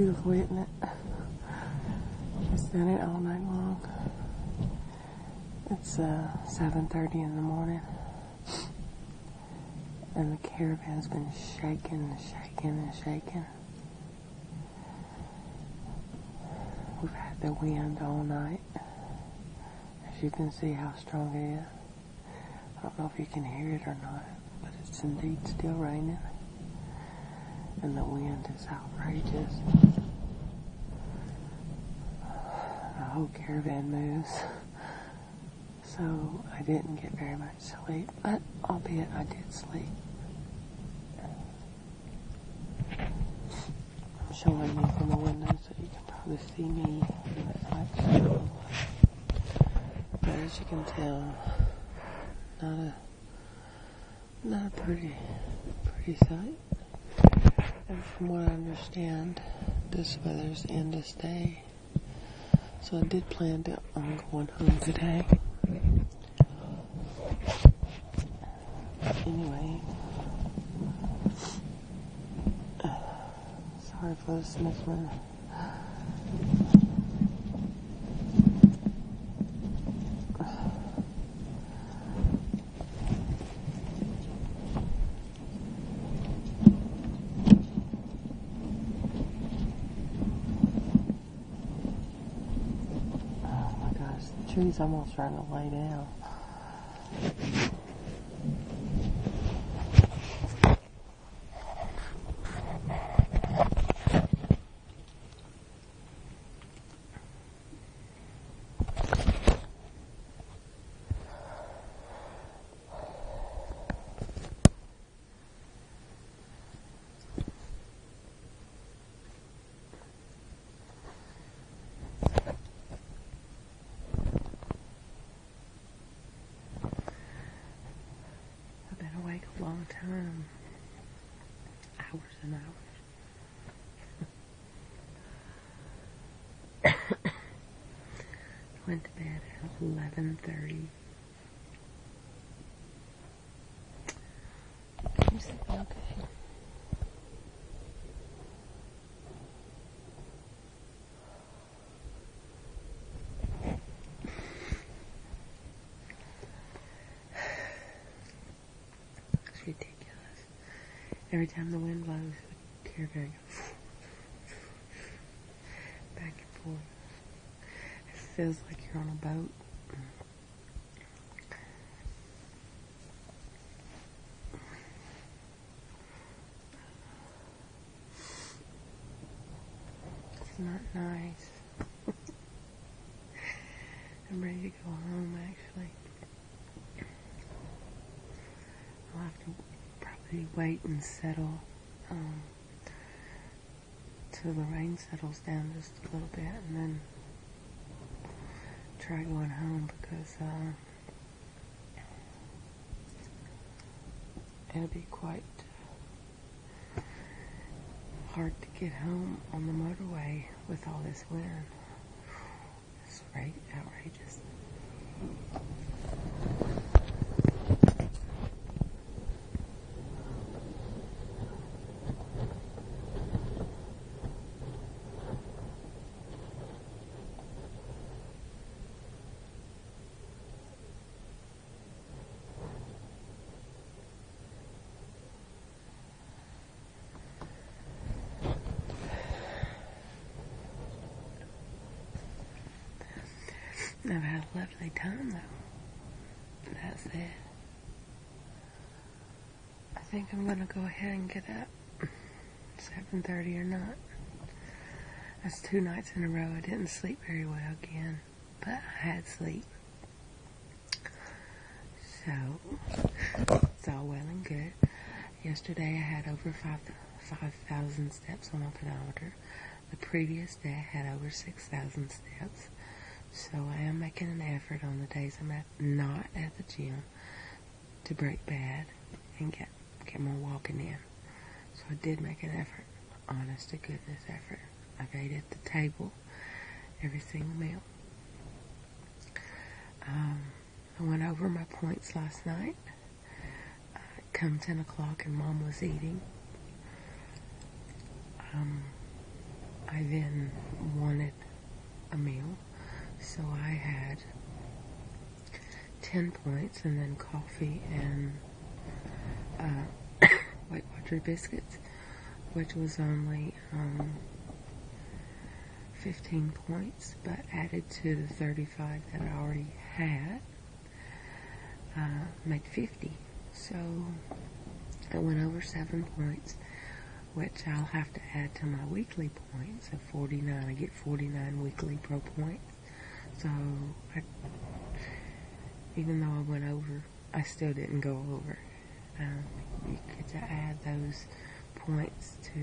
beautiful, isn't it? Just done it all night long. It's 7:30 in the morning, and the caravan's been shaking and shaking and shaking. We've had the wind all night. As you can see how strong it is. I don't know if you can hear it or not, but it's indeed still raining. And the wind is outrageous. The whole caravan moves. So I didn't get very much sleep, but albeit I did sleep. I'm showing you from the window so you can probably see me in the reflection. But as you can tell, not a pretty sight. And from what I understand, this weather's in to stay. So I did plan on going home today. Anyway, sorry for the sniffling. The tree's almost trying to lay down. A long time, hours and hours. Went to bed at 11:30. You sleeping okay? Ridiculous. Every time the wind blows, the caravan goes back and forth. It feels like you're on a boat. It's not nice. I'm ready to go home, actually. I'll have to probably wait and settle till the rain settles down just a little bit, and then try going home, because it'll be quite hard to get home on the motorway with all this wind. It's outrageous. I've had a lovely time, though. That's it. I think I'm going to go ahead and get up. 7:30 or not. That's 2 nights in a row. I didn't sleep very well again, but I had sleep. So, it's all well and good. Yesterday I had over 5,000 steps on my pedometer. The previous day I had over 6,000 steps. So I am making an effort on the days I'm not at the gym to break bad and get more walking in. So I did make an effort, honest to goodness effort. I've ate at the table every single meal. I went over my points last night. Come 10 o'clock and Mom was eating. I then wanted a meal, so I had 10 points and then coffee and White Water biscuits, which was only 15 points, but added to the 35 that I already had, made 50. So I went over 7 points, which I'll have to add to my weekly points of 49. I get 49 weekly pro points. So even though I went over, I still didn't go over. You get to add those points to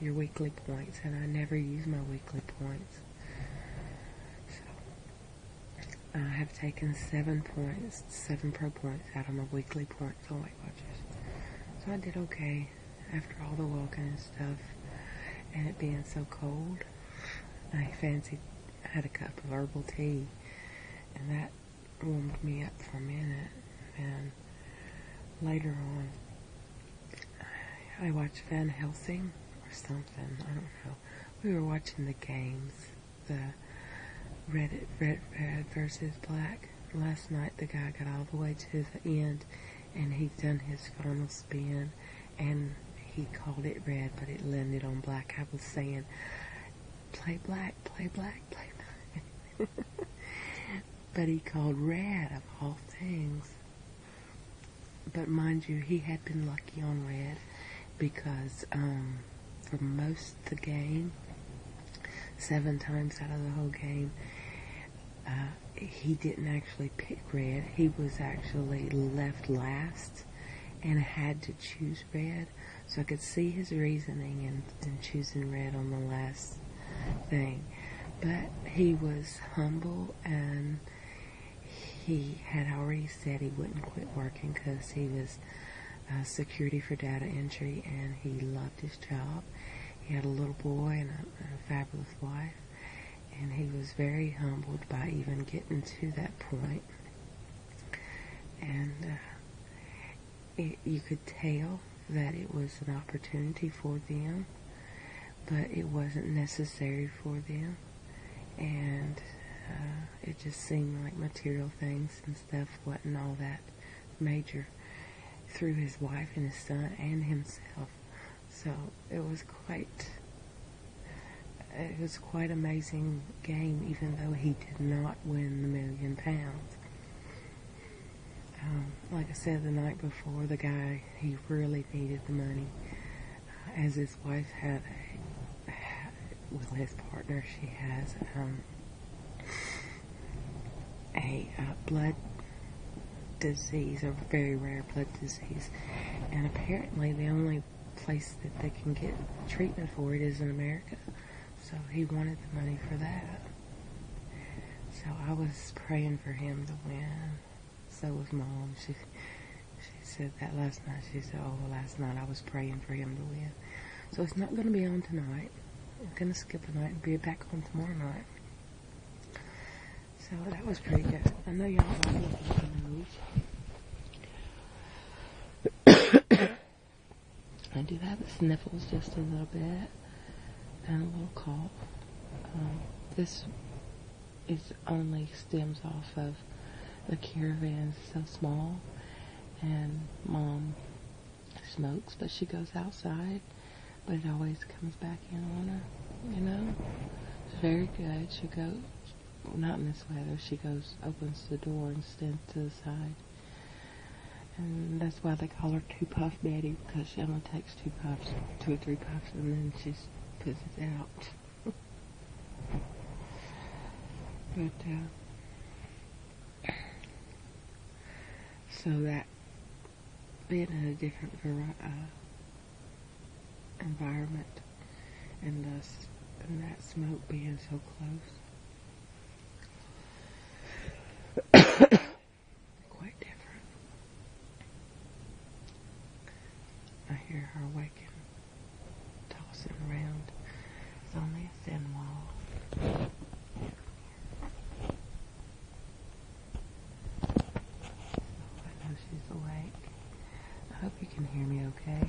your weekly points, and I never use my weekly points. So I have taken 7 pro points out of my weekly points on Weight Watchers. So I did okay after all the walking and stuff, and it being so cold. I had a cup of herbal tea, and that warmed me up for a minute. And later on, I watched Van Helsing or something, I don't know. We were watching the games, the red versus black. Last night the guy got all the way to the end, and he'd done his final spin, and he called it red, but it landed on black. I was saying, play black, play black, play black. But he called red of all things. But mind you, he had been lucky on red because for most of the game, 7 times out of the whole game, he didn't actually pick red. He was actually left last and had to choose red. So I could see his reasoning in choosing red on the last thing. But he was humble, and he had already said he wouldn't quit working because he was security for data entry, and he loved his job. He had a little boy and a fabulous wife, and he was very humbled by even getting to that point. And you could tell that it was an opportunity for them, but it wasn't necessary for them. And it just seemed like material things and stuff wasn't all that major through his wife and his son and himself. So it was quite amazing game, even though he did not win the £1,000,000. Like I said the night before, the guy, he really needed the money, as his wife had his partner, she has a blood disease, a very rare blood disease, and apparently the only place that they can get treatment for it is in America. So he wanted the money for that. So I was praying for him to win. So was Mom. She said that last night. She said, oh, last night I was praying for him to win. So it's not going to be on tonight. I'm going to skip a night and be back on tomorrow night. So that was pretty good. I know y'all like looking at those. I do have the sniffles just a little bit and a little cough. This is only stems off of the caravan is so small, and Mom smokes, but she goes outside, but it always comes back in on her, you know. It's very good. She goes, not in this weather, she goes, opens the door and stands to the side. And that's why they call her 2 Puff Betty, because she only takes 2 puffs, 2 or 3 puffs, and then she puts it out. But, so that, being in a different environment, and that smoke being so close, quite different. I hear her waking, tossing around. It's only a thin wall. I know she's awake. I hope you can hear me okay.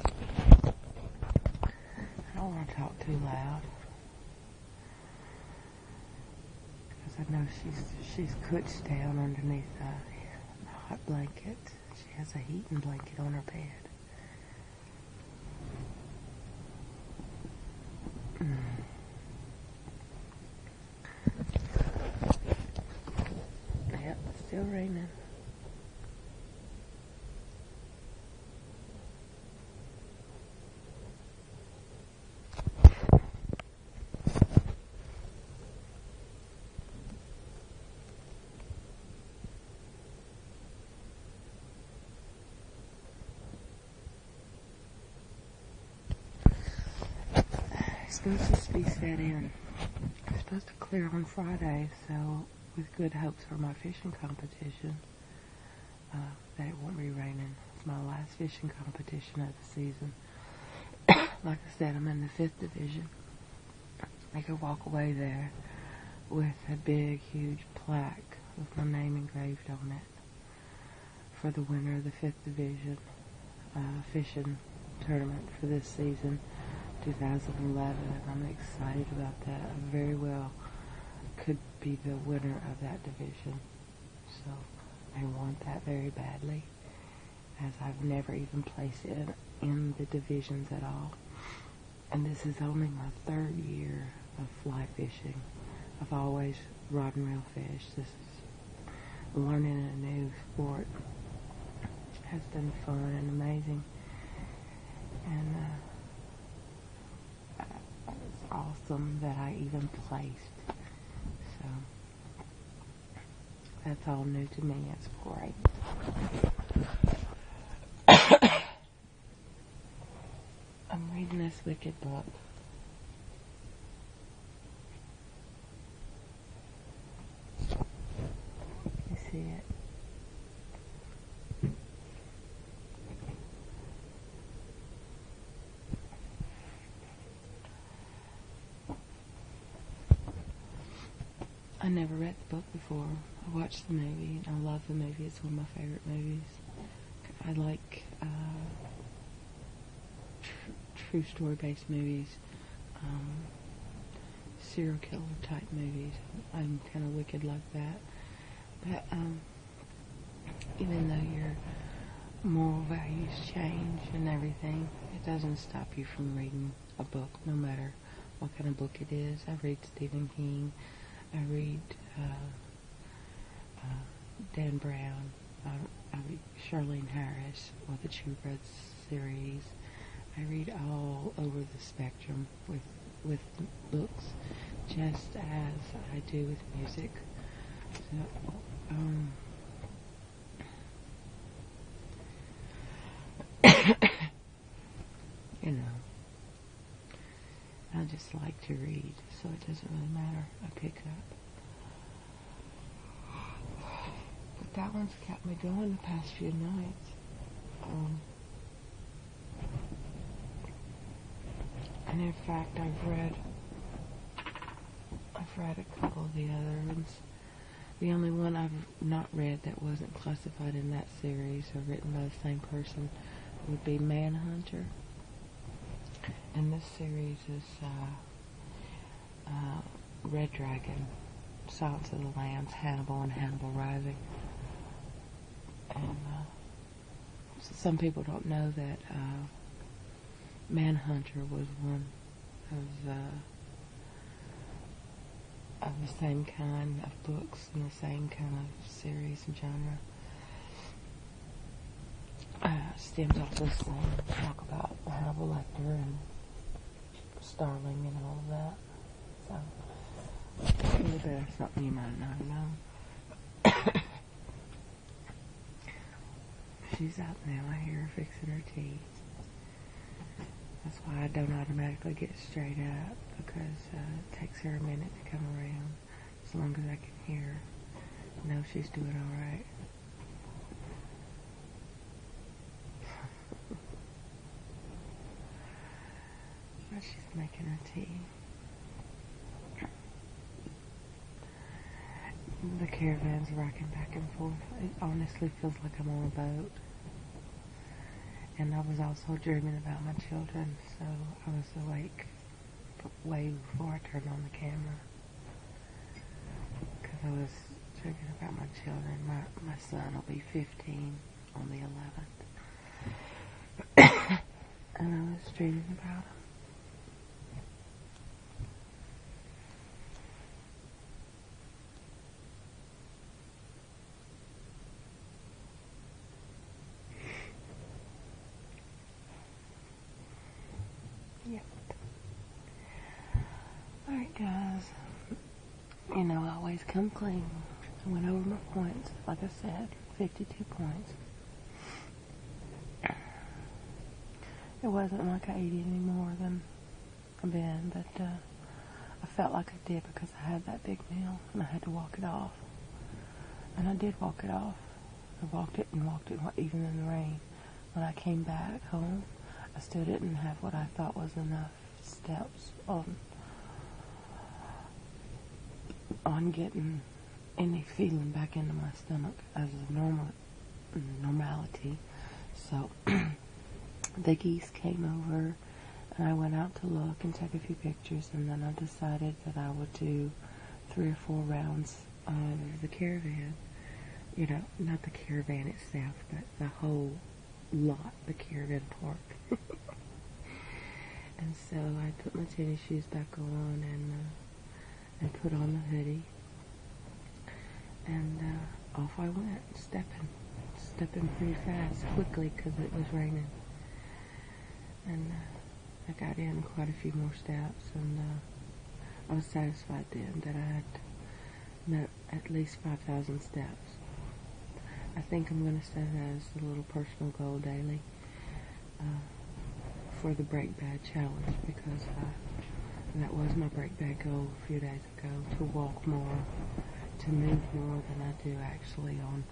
I don't want to too loud. Because I know she's couched down underneath a hot blanket. She has a heating blanket on her bed. Yep, it's still raining. It's supposed to be set in. It's supposed to clear on Friday, so with good hopes for my fishing competition, that it won't be raining. It's my last fishing competition of the season. Like I said, I'm in the 5th division. I could walk away there with a big, huge plaque with my name engraved on it for the winner of the 5th division fishing tournament for this season, 2011. I'm excited about that. I very well could be the winner of that division. So I want that very badly, as I've never even placed it in the divisions at all. And this is only my 3rd year of fly fishing. I've always rod and reel fished. This is learning a new sport. It has been fun and amazing. And it's awesome that I even placed. So that's all new to me. It's great. I'm reading this wicked book. You see it? I never read the book before. I watched the movie. I love the movie. It's one of my favorite movies. I like true story based movies, serial killer type movies. I'm kind of wicked like that. But even though your moral values change and everything, it doesn't stop you from reading a book, no matter what kind of book it is. I read Stephen King. I read Dan Brown. I read Charlene Harris or the True Red series. I read all over the spectrum with books, just as I do with music. So, you know, I just like to read, so it doesn't really matter. I pick up. But that one's kept me going the past few nights. And in fact, I've read a couple of the other ones. The only one I've not read that wasn't classified in that series or written by the same person would be Manhunter. And this series is Red Dragon, Silence of the Lambs, Hannibal, and Hannibal Rising. And some people don't know that Manhunter was one of the same kind of books and the same kind of series and genre. Stems off this thing, talk about Hannibal Lecter and Starling and all of that. So, a little bit of something you might not know. She's out now. I hear her fixing her tea. That's why I don't automatically get straight up, because it takes her a minute to come around. As long as I can hear her, I know she's doing all right. But she's making her tea. The caravan's rocking back and forth. It honestly feels like I'm on a boat. And I was also dreaming about my children, so I was awake way before I turned on the camera. Because I was thinking about my children. My son will be 15 on the 11th. And I was dreaming about him. Yep. Alright guys, you know I always come clean. I went over my points, like I said, 52 points. It wasn't like I ate any more than I've been, but I felt like I did because I had that big meal and I had to walk it off. And I did walk it off. I walked it even in the rain. When I came back home, I still didn't have what I thought was enough steps on getting any feeling back into my stomach as a normality. So the geese came over and I went out to look and take a few pictures, and then I decided that I would do 3 or 4 rounds of the caravan. You know, not the caravan itself, but the whole lot, the caravan park. And so I put my tennis shoes back on and put on the hoodie, and off I went, stepping pretty fast, quickly, because it was raining. And I got in quite a few more steps, and I was satisfied then that I had met at least 5,000 steps. I think I'm going to set that as a little personal goal daily for the Break Bad challenge, because that was my Break Bad goal a few days ago, to walk more, to move more than I do actually on,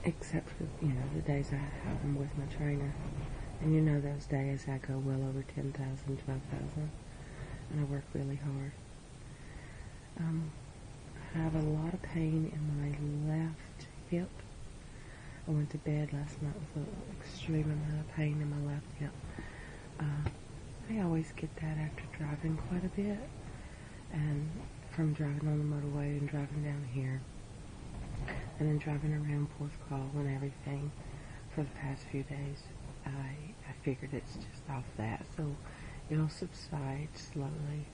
except for, you know, the days I'm with my trainer. And you know those days I go well over 10,000, 12,000, and I work really hard. I have a lot of pain in my left hip. I went to bed last night with an extreme amount of pain in my left hip. I always get that after driving quite a bit, and from driving on the motorway and driving down here, and then driving around Fourth Call and everything for the past few days. I figured it's just off that, so it'll subside slowly.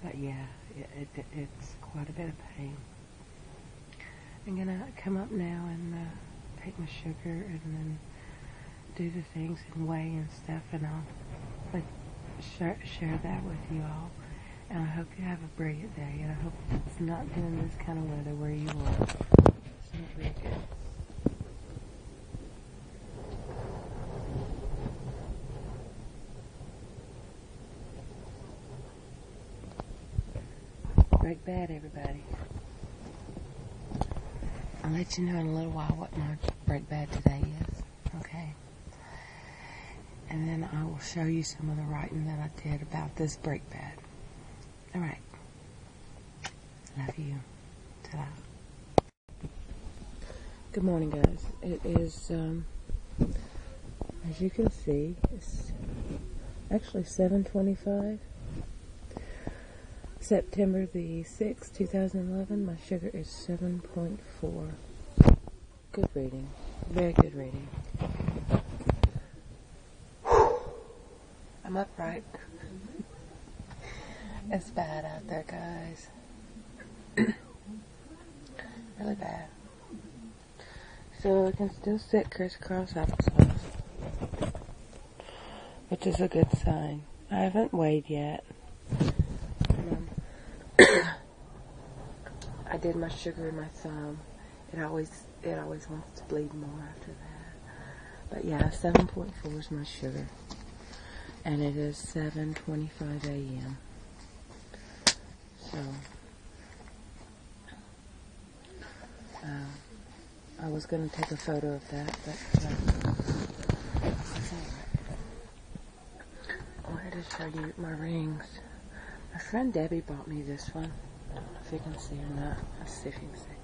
But yeah, it's quite a bit of pain. I'm gonna come up now and take my sugar and then do the things and weigh and stuff, and I'll share that with you all. And I hope you have a brilliant day, and I hope it's not doing this kind of weather where you are. It's not very good. Break Bad, everybody. I'll let you know in a little while what my Break Bad today is, okay? And then I will show you some of the writing that I did about this Break Bad. Alright. Love you. Ta-da. Good morning, guys. It is, as you can see, it's actually 7:25. September the 6th, 2011. My sugar is 7.4. Good reading. Very good reading. I'm upright. It's bad out there, guys. Really bad. So I can still sit crisscross applesauce, which is a good sign. I haven't weighed yet. I did my sugar in my thumb. It always wants to bleed more after that. But yeah, 7.4 is my sugar. And it is 7:25 a.m. So, I was going to take a photo of that, but I wanted to show you my rings. My friend Debbie bought me this one. I don't know if you can see or not. Let's see if you can see.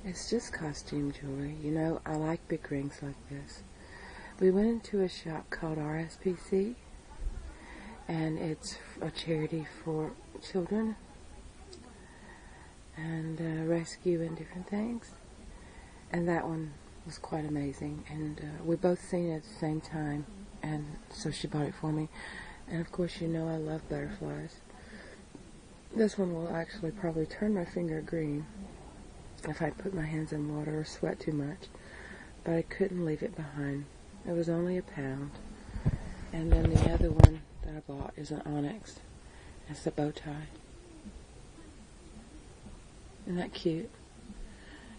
It's just costume jewelry. You know, I like big rings like this. We went into a shop called RSPC, and it's a charity for children and rescue and different things. And that one was quite amazing, and we both seen it at the same time, and so she bought it for me. And of course, you know I love butterflies. This one will actually probably turn my finger green if I put my hands in water or sweat too much, but I couldn't leave it behind. It was only £1. And then the other one that I bought is an onyx. It's a bow tie. Isn't that cute?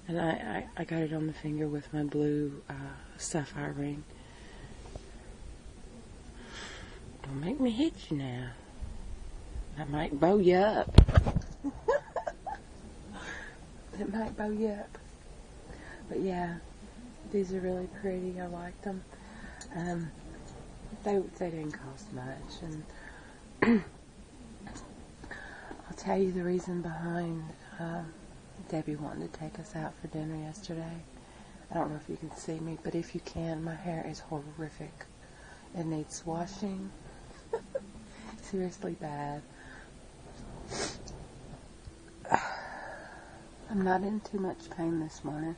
And I got it on the finger with my blue sapphire ring. Don't make me hit you now. That might bow you up. It might bow you up. But yeah, these are really pretty. I like them. They didn't cost much. And I'll tell you the reason behind Debbie wanting to take us out for dinner yesterday. I don't know if you can see me, but if you can, my hair is horrific. It needs washing. Seriously bad. I'm not in too much pain this morning.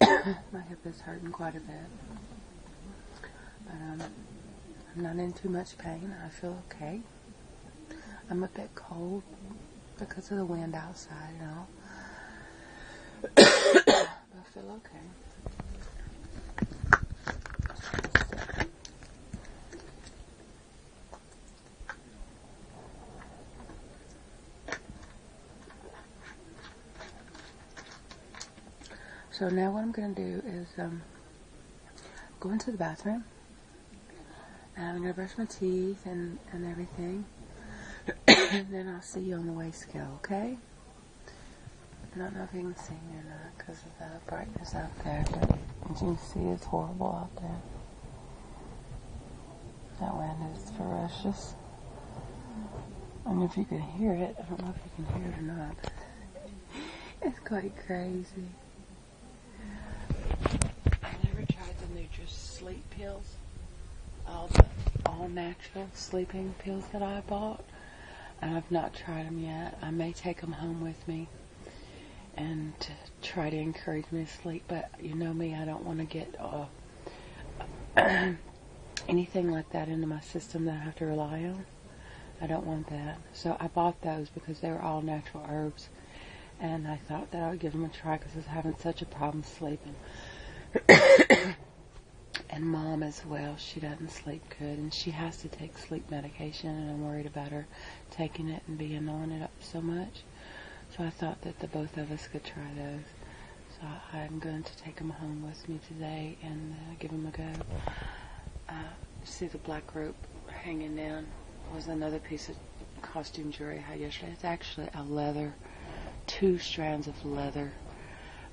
My hip is hurting quite a bit. But I'm not in too much pain. I feel okay. I'm a bit cold because of the wind outside and all. But I feel okay. So now what I'm going to do is go into the bathroom, and I'm going to brush my teeth and everything, and then I'll see you on the weigh scale, okay? I don't know if you can see me or not because of the brightness out there, but as you can see, it's horrible out there. That wind is ferocious. I don't know if you can hear it. I don't know if you can hear it or not. It's quite crazy. I never tried the Nutri-Sleep pills. All natural sleeping pills that I bought. And I've not tried them yet. I may take them home with me and try to encourage me to sleep. But you know me, I don't want to get anything like that into my system that I have to rely on. I don't want that. So I bought those because they were all natural herbs. And I thought that I would give them a try because I was having such a problem sleeping. And Mom as well, she doesn't sleep good, and she has to take sleep medication, and I'm worried about her taking it and being on it up so much. So I thought that the both of us could try those. So I'm going to take them home with me today and give them a go. See the black rope hanging down was another piece of costume jewelry I had yesterday. It's actually a leather, 2 strands of leather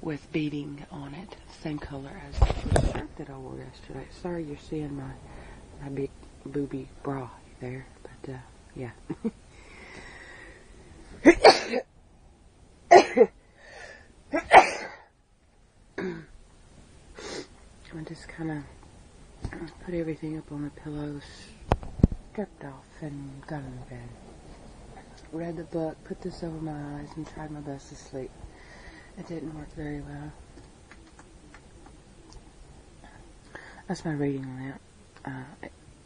with beading on it, same color as the shirt that I wore yesterday. Sorry you're seeing my big booby bra there, but yeah. I just kind of put everything up on the pillows, stripped off, and got in bed. Read the book, put this over my eyes, and tried my best to sleep. It didn't work very well. That's my reading lamp.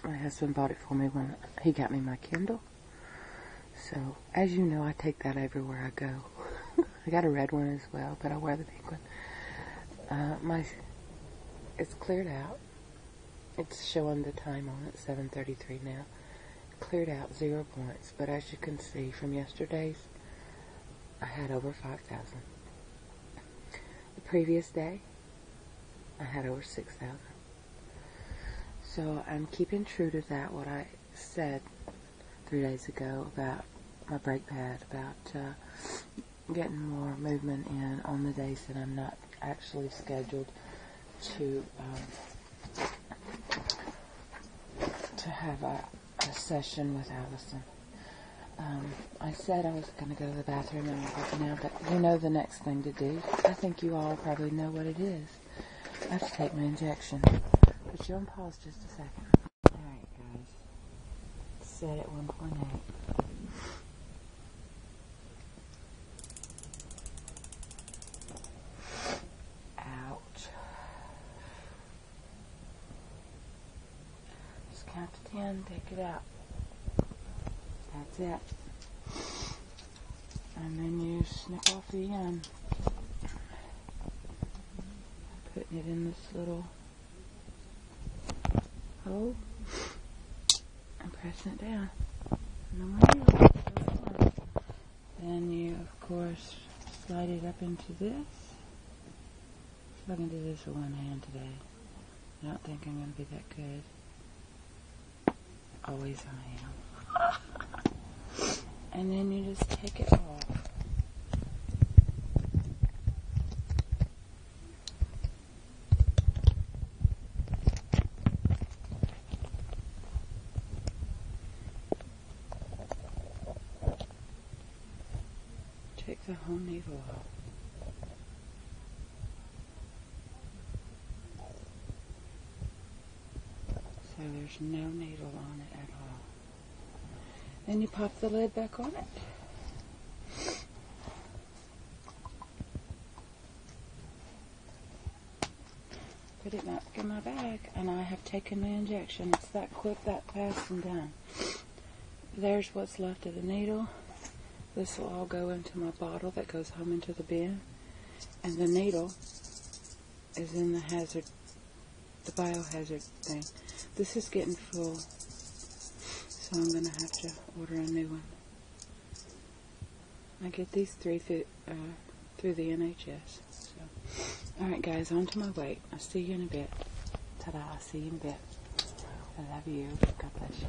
My husband bought it for me when he got me my Kindle. So, as you know, I take that everywhere I go. I got a red one as well, but I wear the pink one. It's cleared out. It's showing the time on it, 7:33 now. Cleared out 0 points, but as you can see from yesterday's, I had over 5,000. The previous day, I had over 6,000. So I'm keeping true to that, what I said 3 days ago about my brake pad, about getting more movement in on the days that I'm not actually scheduled to have a session with Allison. I said I was going to go to the bathroom and work now, but you know the next thing to do. I think you all probably know what it is. I have to take my injection. put you on pause just a second. Alright, guys. Set at 1.8. Ouch. Just count to 10, take it out. That's it. And then you snip off the end. Putting it in this little hole and pressing it down. No more needle. Then you, of course, slide it up into this. I can do this with one hand today. I don't think I'm going to be that good. Always I am. And then you just take it off. Take the whole needle off. So there's no needle on it at all. Then you pop the lid back on it. Put it back in my bag, and I have taken the injection. It's that quick, that fast, and done. There's what's left of the needle. This will all go into my bottle that goes home into the bin. And the needle is in the hazard, the biohazard thing. This is getting full, so I'm going to have to order a new one. I get these three through the NHS. So. Alright guys, on to my weight. I'll see you in a bit. Ta-da, I'll see you in a bit. I love you. God bless you.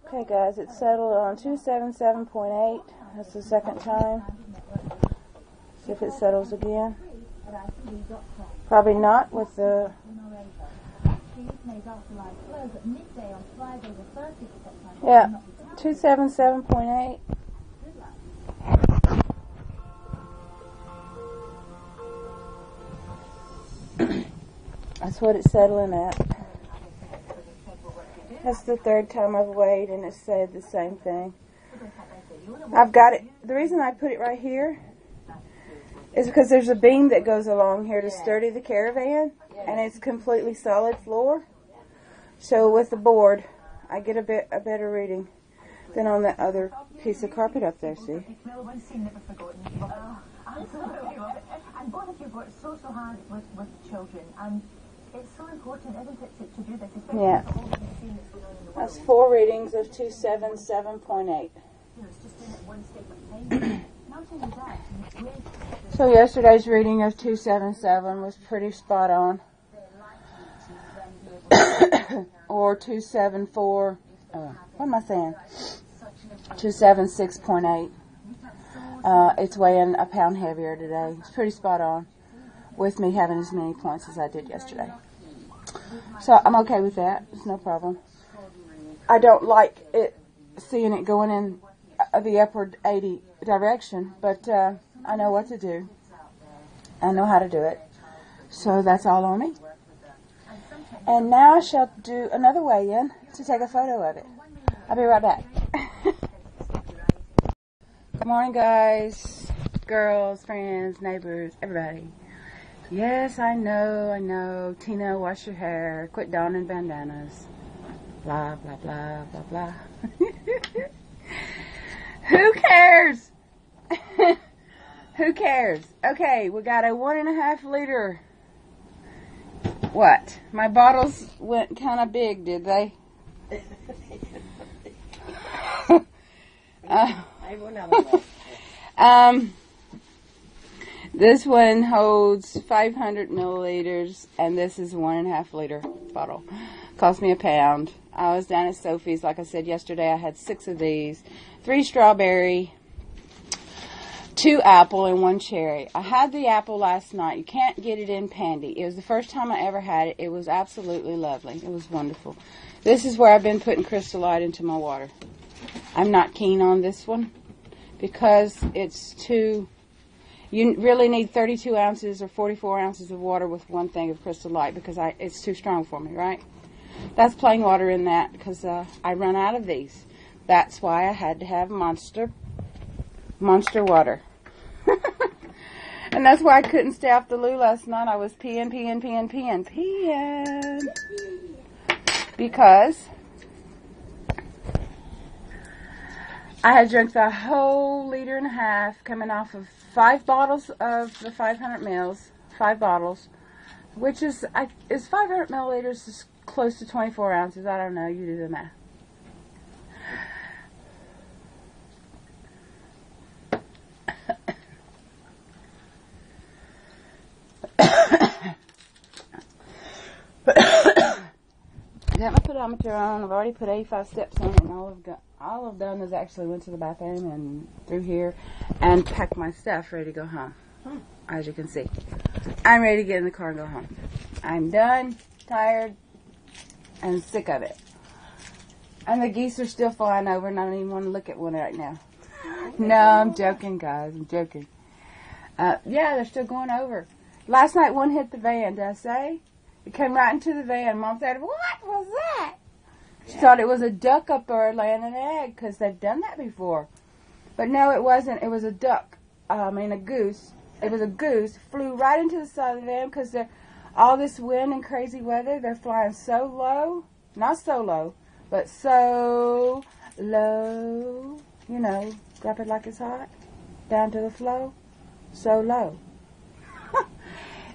Okay guys, it's settled on 277.8. That's the second time. See if it settles again. Probably not with the... Yeah, 277.8. That's what it's settling at. That's the third time I've weighed and it said the same thing. I've got it. The reason I put it right here is because there's a beam that goes along here to sturdy the caravan, and it's completely solid floor. So with the board, I get a better reading than on that other piece of carpet up there. See? And both of you work so hard with children, and it's so important, isn't it, to do this, especially yeah. for all the things that's going on in the world. That's 4 readings of 277.8. You know, it's just doing it one step at a time. Not only that, so yesterday's reading of 277 was pretty spot on. Or 274, what am I saying? 276.8. It's weighing a pound heavier today. It's pretty spot on with me having as many points as I did yesterday. So I'm okay with that. It's no problem. I don't like it, seeing it going in the upward 80 direction, but I know what to do. I know how to do it. So that's all on me. And now I shall do another weigh-in to take a photo of it. I'll be right back. Good morning, guys, girls, friends, neighbors, everybody. Yes, I know. Tina, wash your hair. Quit donning bandanas. Blah, blah, blah, blah, blah. Who cares? Who cares? Okay, we got a 1.5 liter. What? My bottles went kind of big, did they? This one holds 500 milliliters, and this is a 1.5 liter bottle. Cost me £1. I was down at Sophie's, like I said yesterday. I had 6 of these, 3 strawberry, 2 apple, and 1 cherry. I had the apple last night. You can't get it in Pandy. It was the first time I ever had it. It was absolutely lovely. It was wonderful. This is where I've been putting Crystal Light into my water. I'm not keen on this one because it's too You really need 32 ounces or 44 ounces of water with one thing of Crystal Light because it's too strong for me, right? That's plain water in that because I run out of these. That's why I had to have Monster water. And that's why I couldn't stay off the loo last night. I was peeing. Because I had drank the whole 1.5 liters coming off of 5 bottles of the 500 mils. 5 bottles. Which is 500 milliliters is close to 24 ounces. I don't know. You do the math. I got my pedometer on. I've already put 85 steps on it, and all I've done is actually went to the bathroom and through here and packed my stuff ready to go home. As you can see, I'm ready to get in the car and go home. I'm done, tired, and sick of it. And the geese are still flying over, and I don't even want to look at one right now. No, I'm joking, guys. I'm joking. Yeah, they're still going over. Last night, one hit the van, did I say? It came right into the van. Mom said, "What was that?" She thought it was a duck up there laying an egg, because they've done that before. But no, it wasn't. It was a duck. A goose. It was a goose. Flew right into the side of the van, because all this wind and crazy weather, they're flying so low. Not so low, but so low. You know, drop it like it's hot. Down to the flow. So low.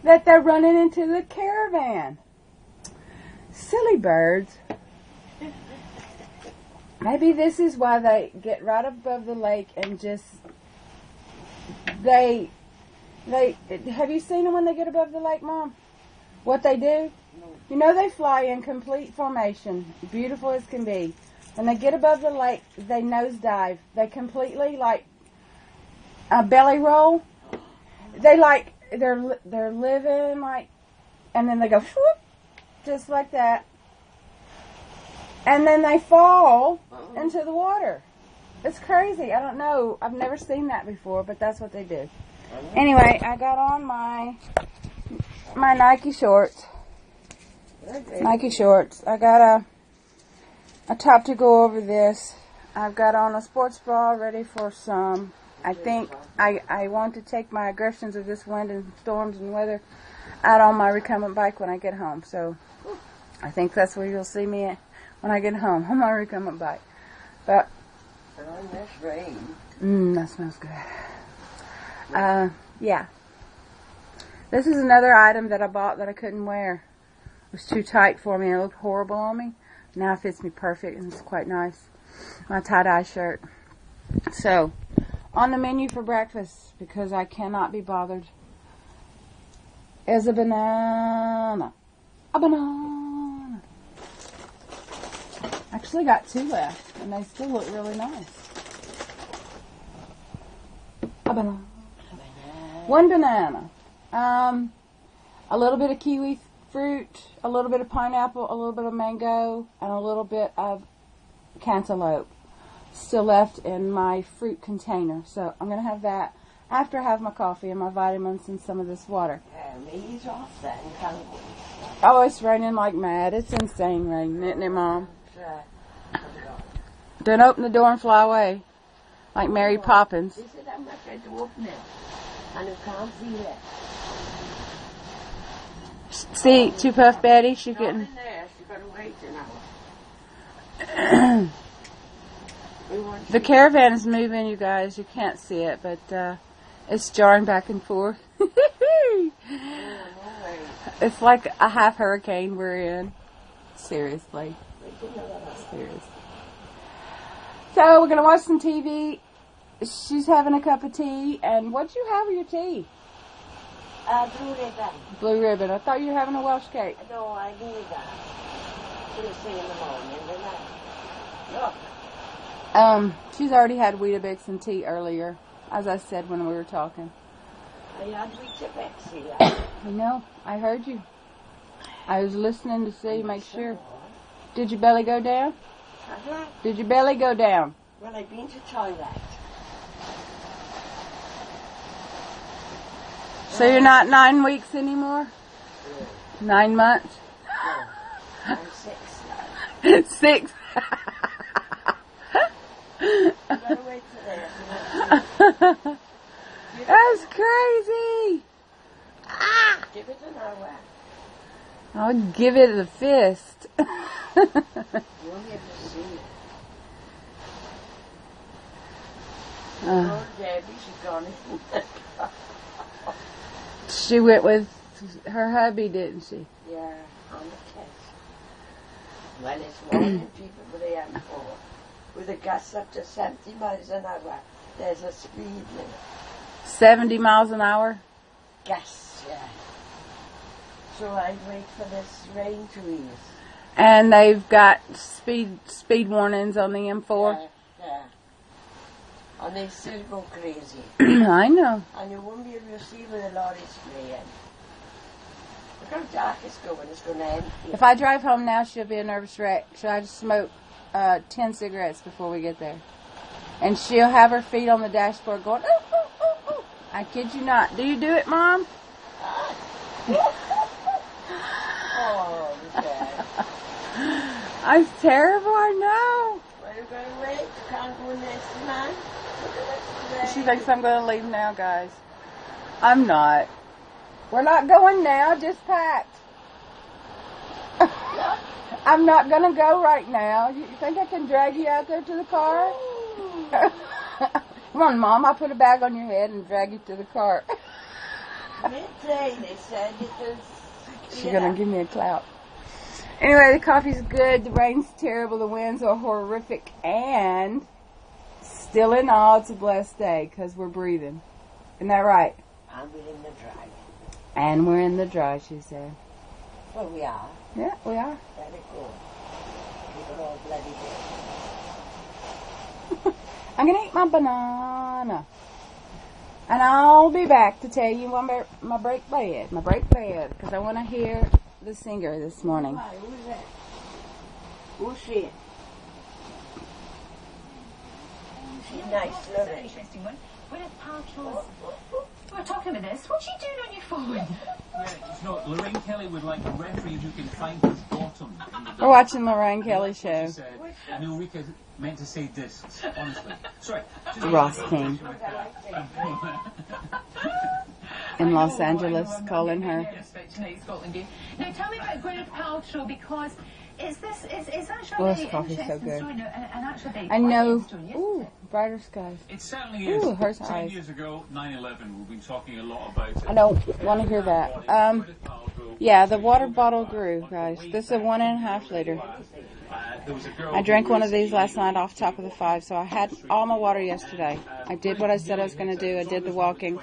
That they're running into the caravan. Silly birds. Maybe this is why they get right above the lake and just, have you seen them when they get above the lake, Mom? What they do? You know, they fly in complete formation, beautiful as can be. When they get above the lake, they nosedive. They completely, belly roll. They're living and then they go whoop, just like that, and then they fall into the water. It's crazy. I don't know. I've never seen that before, but that's what they do. Anyway, I got on my Nike shorts. I got a top to go over this. I've got on a sports bra ready for some. I think I want to take my aggressions of this wind and storms and weather out on my recumbent bike when I get home. So I think that's where you'll see me when I get home, on my recumbent bike. But on this rain. That smells good. Yeah. This is another item that I bought that I couldn't wear. It was too tight for me. It looked horrible on me. Now it fits me perfect and it's quite nice. My tie-dye shirt. So, on the menu for breakfast, because I cannot be bothered, is a banana. A banana. Actually got 2 left, and they still look really nice. A banana. 1 banana. A little bit of kiwi fruit, a little bit of pineapple, a little bit of mango, and a little bit of cantaloupe still left in my fruit container. So I'm going to have that after I have my coffee and my vitamins and some of this water. Oh, it's raining like mad. It's insane rain, isn't it, Mom? Don't open the door and fly away like Mary Poppins. I'm not trying to open it. And you can't see it. See, Two Puff Betty, she's getting... In there. She's got to wait an hour. The caravan is moving, you guys. You can't see it, but it's jarring back and forth. It's like a half hurricane we're in. Seriously. So we're going to watch some TV. She's having a cup of tea. And what'd you have with your tea? Blue ribbon. Blue ribbon. I thought you were having a Welsh cake. No, I need that. She'll see in the morning. Look. She's already had Weetabix and tea earlier, as I said when we were talking. I had Weetabix here. I know. I heard you. I was listening to see, make sure. Did your belly go down? Uh-huh. Did your belly go down? Well, I've been to toilet. So you're not 9 weeks anymore? 9 months? I'm 6 now. 6. You gotta wait till there. That's crazy. Give it an hour. I'll give it a fist. You won't be able to see it. Oh, Debbie, she's gone. She went with her hubby, didn't she? Yeah, on the test. Well, it's warning people with the M4. With a gust up to 70 miles an hour, there's a speed limit. 70 miles an hour? Gas, yeah. So I'd wait for this rain to ease. And they've got speed warnings on the M4? Yeah. And they still go crazy. I know. And you won't be able to see where the lorry's spraying. Look how dark it's going. It's going to empty. If I drive home now, she'll be a nervous wreck. Should I just smoke 10 cigarettes before we get there? And she'll have her feet on the dashboard going, ooh, ooh, ooh, ooh. I kid you not. Do you do it, Mom? Oh, Dad. I'm terrible, I know. Well, you're going to wait. You can't go next month. Look at this. She thinks I'm going to leave now, guys. I'm not. We're not going now, just packed. I'm not going to go right now. You think I can drag you out there to the car? Come on, Mom. I'll put a bag on your head and drag you to the car. Midday, they said it was. She's going to give me a clout. Anyway, the coffee's good. The rain's terrible. The winds are horrific. And still in all, it's a blessed day because we're breathing. Isn't that right? And we're in the dry. And we're in the dry, she said. Well, we are. Yeah, we are. Very good. We're all bloody good. I'm going to eat my banana. And I'll be back to tell you my break bed. Because I want to hear the singer this morning. Why, who's that? Who's she? She's nice, That's an lovely. interesting one. Gwyneth Paltrow's... We're talking about this. What's she doing on your phone? Yeah, you know, Lorraine Kelly would like a referee who can find his bottom. We're watching Lorraine Kelly show. She said, I know Rika meant to say discs, honestly. Sorry. just- Ross King in Los Angeles calling her. Tonight's Scotland game. Now tell me about Gwyneth Paltrow because it's actually Oh, a this very coffee's so interesting good. story. And actually very I know. quiet story, isn't Ooh, it? brighter skies. It certainly is. Ooh, hers 10 eyes. years ago, 9/11, we've been talking a lot about it. I don't want to hear that. Yeah, the water bottle grew, guys. This is a 1.5 liter. I drank one of these last night off top of the 5, so I had all my water yesterday. I did what I said I was going to do. I did the walking,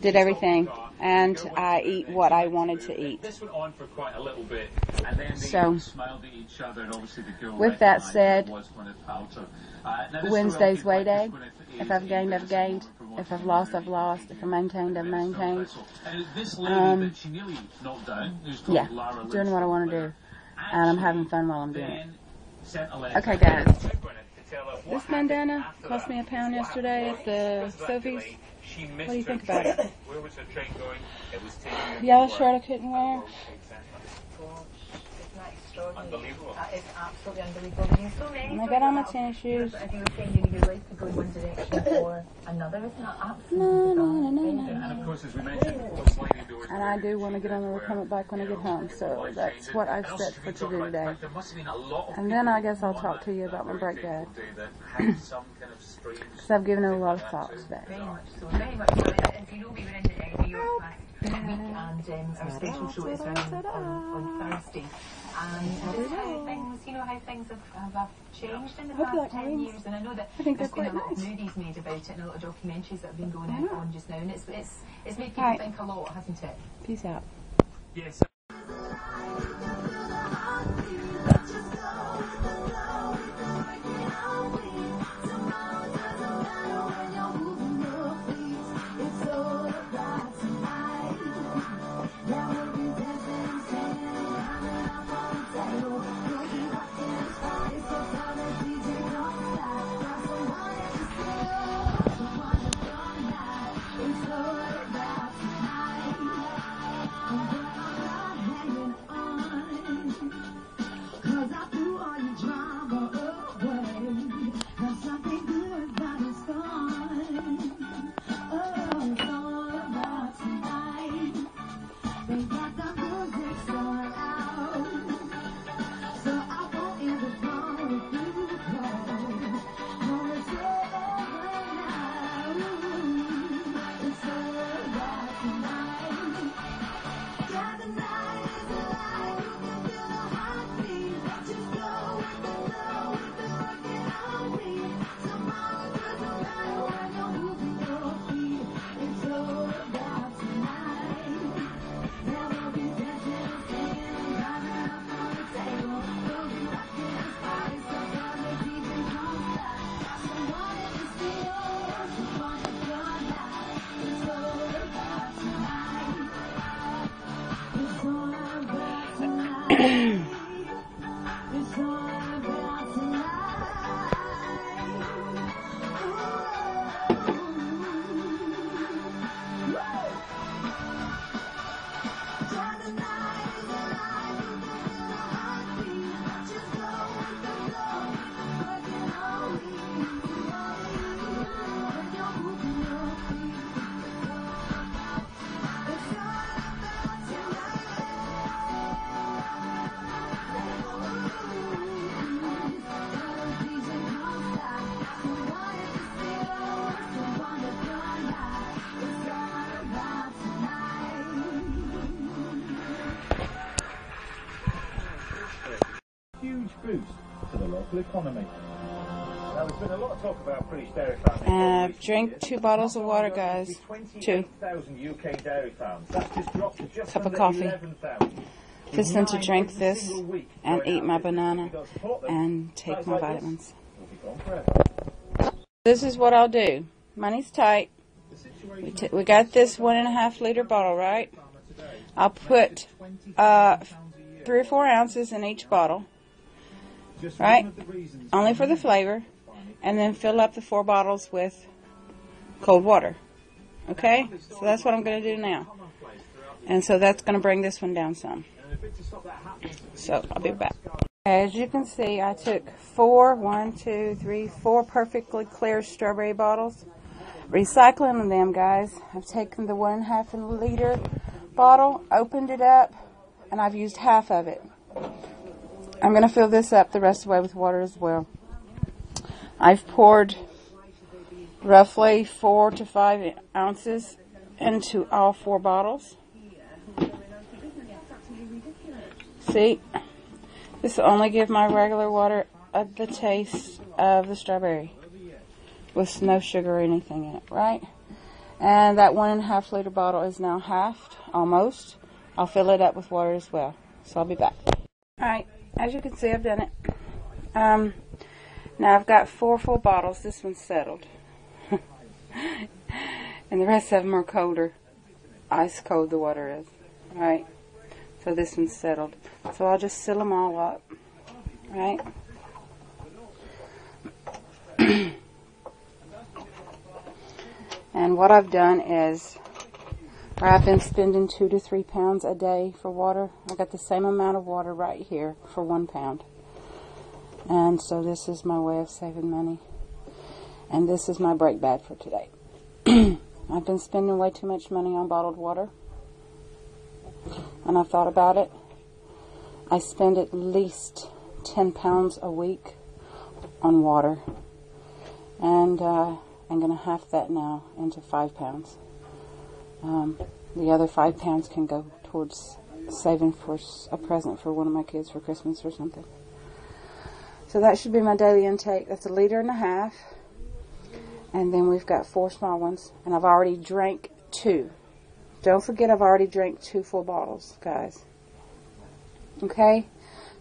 did everything, and I eat what I wanted to eat. This went on for quite a little bit, and then they So, smiled at each other, and obviously the girl with that recognised said, it was Gwyneth Paltrow. Now this Wednesday's girl, weigh day. Gwyneth, If I've gained, I've gained. If I've lost, I've lost. If I've maintained, I've maintained. And this lady that she nearly knocked down, who's called Yeah, Lara doing what I want to do. And I'm having fun while I'm doing it. then sent a letter Okay, guys. to Gwyneth to tell her what This happened bandana after cost that. me £1 yesterday at the Sophie's. She What missed do you her think about train. it? Where was her train going? It was taking her Yellow to work. shirt I couldn't wear. Isn't that extraordinary? Unbelievable. That is absolutely unbelievable. And so many And I got on my tennis shoes. As you were saying, you need your life to go in one direction or another. Isn't that absolutely bizarre? And of course, as we mentioned, the sliding doors. And I do want to get on the recumbent bike when I get home, so that's what I've set for to do today. There must have been a lot of And then I guess I'll talk to you about my break bed. that had some kind of strange. Because I've given it a lot of thought today. Very much so. Very much so. And you know, we were in New York last week, and our special show is running on Thursday. And just how things, you know, how things have changed in the I hope you past like 10 my years. And I know that I think there's they're been a quite lot of nice. movies made about it and a lot of documentaries that have been going on just now. And it's made people Right. think a lot, hasn't it? Peace out. Yes. Huge boost to the local economy. Now, there's been a lot of talk about British dairy farming. Drink 2 bottles of water, guys. 2. 28,000 UK dairy farms. That's just dropped to just Cup of under coffee. 11,000. Just then to drink this and eat my banana and take my vitamins. This is what I'll do. Money's tight. We got this 1.5 liter bottle, right? I'll put 3 or 4 ounces in each bottle, right? Only for the flavor. And then fill up the 4 bottles with cold water. Okay? So that's what I'm going to do now. And so that's going to bring this one down some. So I'll be back. As you can see, I took 4 perfectly clear strawberry bottles. Recycling them, guys. I've taken the 1.5 liter bottle, opened it up, and I've used half of it. I'm going to fill this up the rest of the way with water as well. I've poured roughly 4 to 5 ounces into all 4 bottles. See, this will only give my regular water the taste of the strawberry with no sugar or anything in it, right? And that 1.5 liter bottle is now halved, almost. I'll fill it up with water as well. So I'll be back. Alright, as you can see, I've done it. Now I've got 4 full bottles. This one's settled. And the rest of them are colder. Ice cold the water is. Alright, so this one's settled. So I'll just seal them all up. Right? And what I've done is, I've been spending 2 to 3 pounds a day for water. I got the same amount of water right here for 1 pound. And so this is my way of saving money. And this is my break bad for today. I've been spending way too much money on bottled water. And I thought about it. I spend at least 10 pounds a week on water. And I'm going to half that now into 5 pounds. The other 5 pounds can go towards saving for a present for one of my kids for Christmas or something. So that should be my daily intake. That's 1.5 liters. And then we've got 4 small ones. And I've already drank 2. Don't forget I've already drank 2 full bottles, guys. Okay?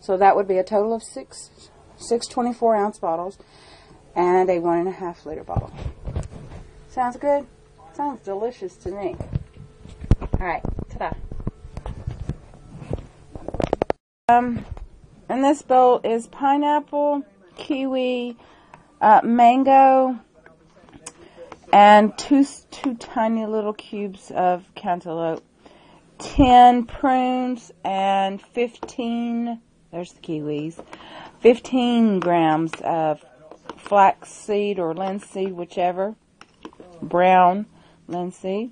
So that would be a total of 6 24-ounce bottles and a 1.5 liter bottle. Sounds good? Sounds delicious to me. Alright, ta-da. And this bowl is pineapple, kiwi, mango, and two tiny little cubes of cantaloupe, 10 prunes, and 15, there's the kiwis, 15 grams of flaxseed or linseed, whichever, brown linseed.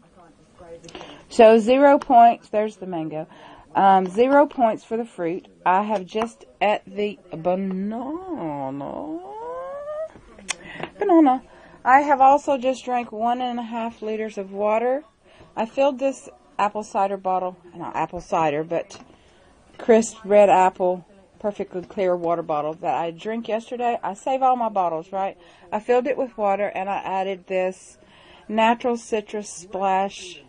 So 0 points, there's the mango, 0 points for the fruit. I have just ate the banana. I have also just drank 1.5 liters of water. I filled this apple cider bottle, not apple cider, but crisp red apple, perfectly clear water bottle that I drank yesterday. I save all my bottles, right? I filled it with water and I added this natural citrus splash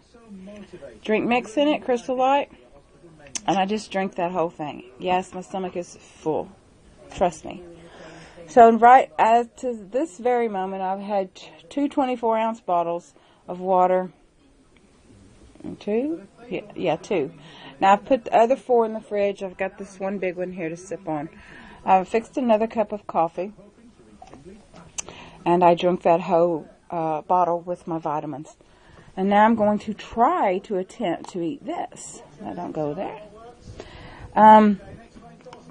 drink mix in it, Crystal Light. And I just drank that whole thing. Yes, my stomach is full. Trust me. So right as to this very moment, I've had 2 24-ounce bottles of water. 2? Yeah, 2. Now I've put the other 4 in the fridge. I've got this one big one here to sip on. I've fixed another cup of coffee. And I drank that whole bottle with my vitamins. And now I'm going to try to attempt to eat this. Now don't go there.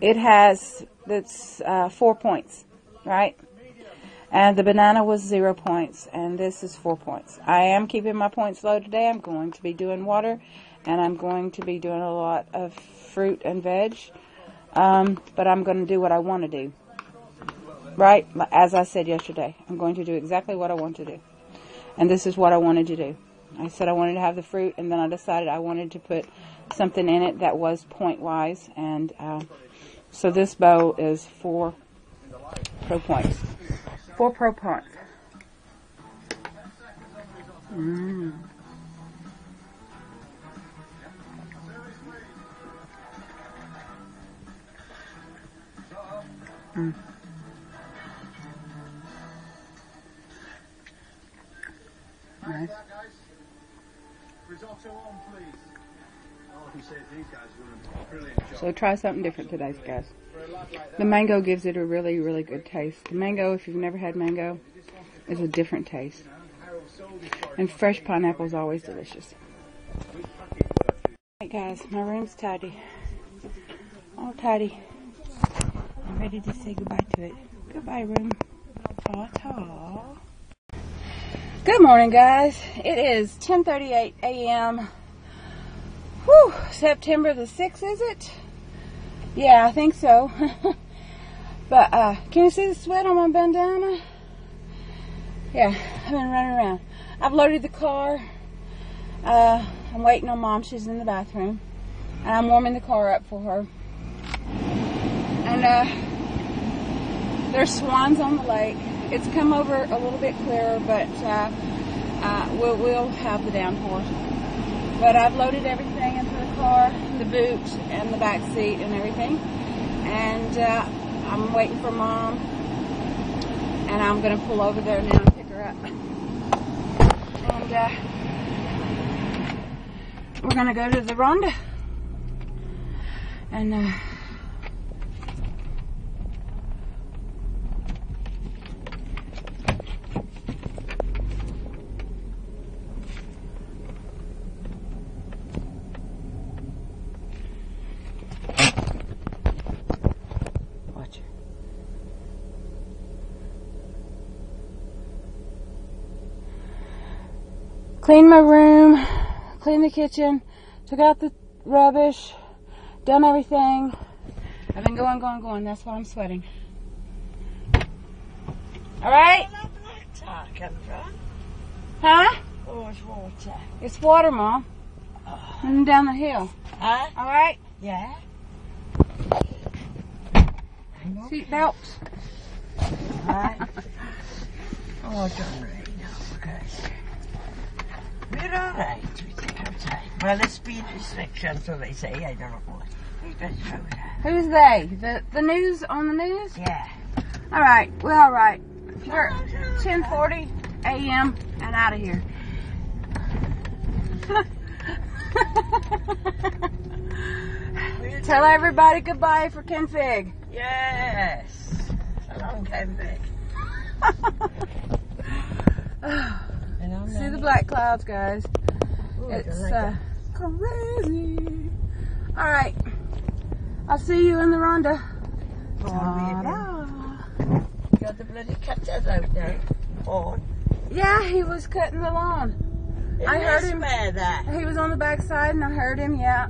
It's 4 points, right? And the banana was 0 points, and this is 4 points. I am keeping my points low today. I'm going to be doing water, and I'm going to be doing a lot of fruit and veg. But I'm going to do what I want to do. Right? As I said yesterday, I'm going to do exactly what I want to do. And this is what I wanted to do. I said I wanted to have the fruit, and then I decided I wanted to put something in it that was point-wise. And so this bowl is 4 pro points. 4 pro points. Mm. Mm. Nice. So try something different today, guys. The mango gives it a really, really good taste. The mango, if you've never had mango, is a different taste. And fresh pineapple is always delicious. Alright guys, my room's tidy. All tidy. I'm ready to say goodbye to it. Goodbye, room. Ta-ta. Good morning, guys. It is 10:38 a.m. Whew, September the 6th, is it? Yeah, I think so. But, can you see the sweat on my bandana? Yeah, I've been running around. I've loaded the car. I'm waiting on Mom. She's in the bathroom. And I'm warming the car up for her. And, there's swans on the lake. It's come over a little bit clearer, but we'll have the downpour. But I've loaded everything into the car, the boot and the back seat and everything. And I'm waiting for Mom. And I'm going to pull over there now and pick her up. And we're going to go to the Ronda. And cleaned my room, cleaned the kitchen, took out the rubbish, done everything. I've been going. That's why I'm sweating. Alright? Where did that tar come from? Huh? Oh, it's water. It's water, Mom. And down the hill. Huh? Alright? Yeah? Seat belts. Right. Oh, I don't really know, guys. We're alright, we think outside. Well, the speed restriction, so they say, I don't know what. Who's they? The news on the news? Yeah. Alright, we're alright. We're 10:40 a.m. and out of here. Tell everybody goodbye for Ken Fig. Yes. So long, Ken Fig. See the black clouds, guys. Ooh, It's like crazy. Alright. I'll see you in the Ronda. Ta-da. Got the bloody cutters out there. Oh. Yeah, he was cutting the lawn. I heard him. That. He was on the back side and I heard him, yeah.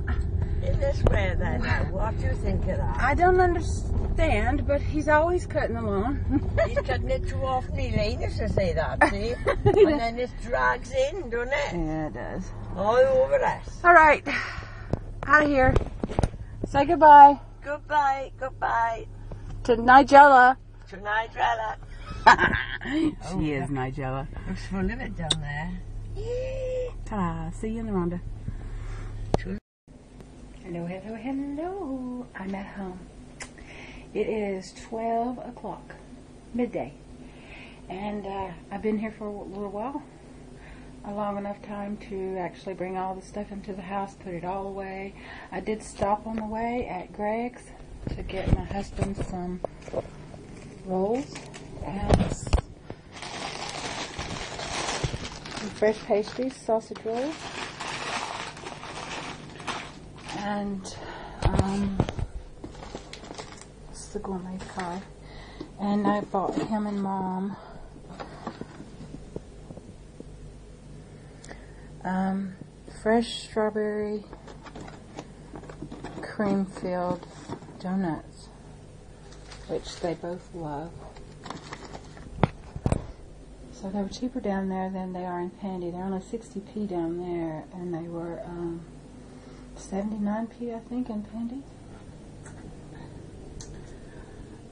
In this weather now, what do you think of that? I don't understand, but he's always cutting the lawn. He's cutting it too often, Elaine used to say that, see? And then it drags in, doesn't it? Yeah, it does. All over us. Alright. Out of here. Say goodbye. Goodbye, goodbye. To Nigella. To Nigella. She is Nigella. Looks full of it down there. Ta-da. See you in the Ronda. Hello, hello, hello. I'm at home. It is 12 o'clock, midday. And I've been here for a little while. a long enough time to actually bring all the stuff into the house, put it all away. I did stop on the way at Greg's to get my husband some rolls and some fresh pastries, sausage rolls, and this is the gourmet pie. And I bought him and Mom fresh strawberry cream-filled donuts, which they both love. So they were cheaper down there than they are in Pandy. They're only 60p down there, and they were 79p, I think, in Pandy.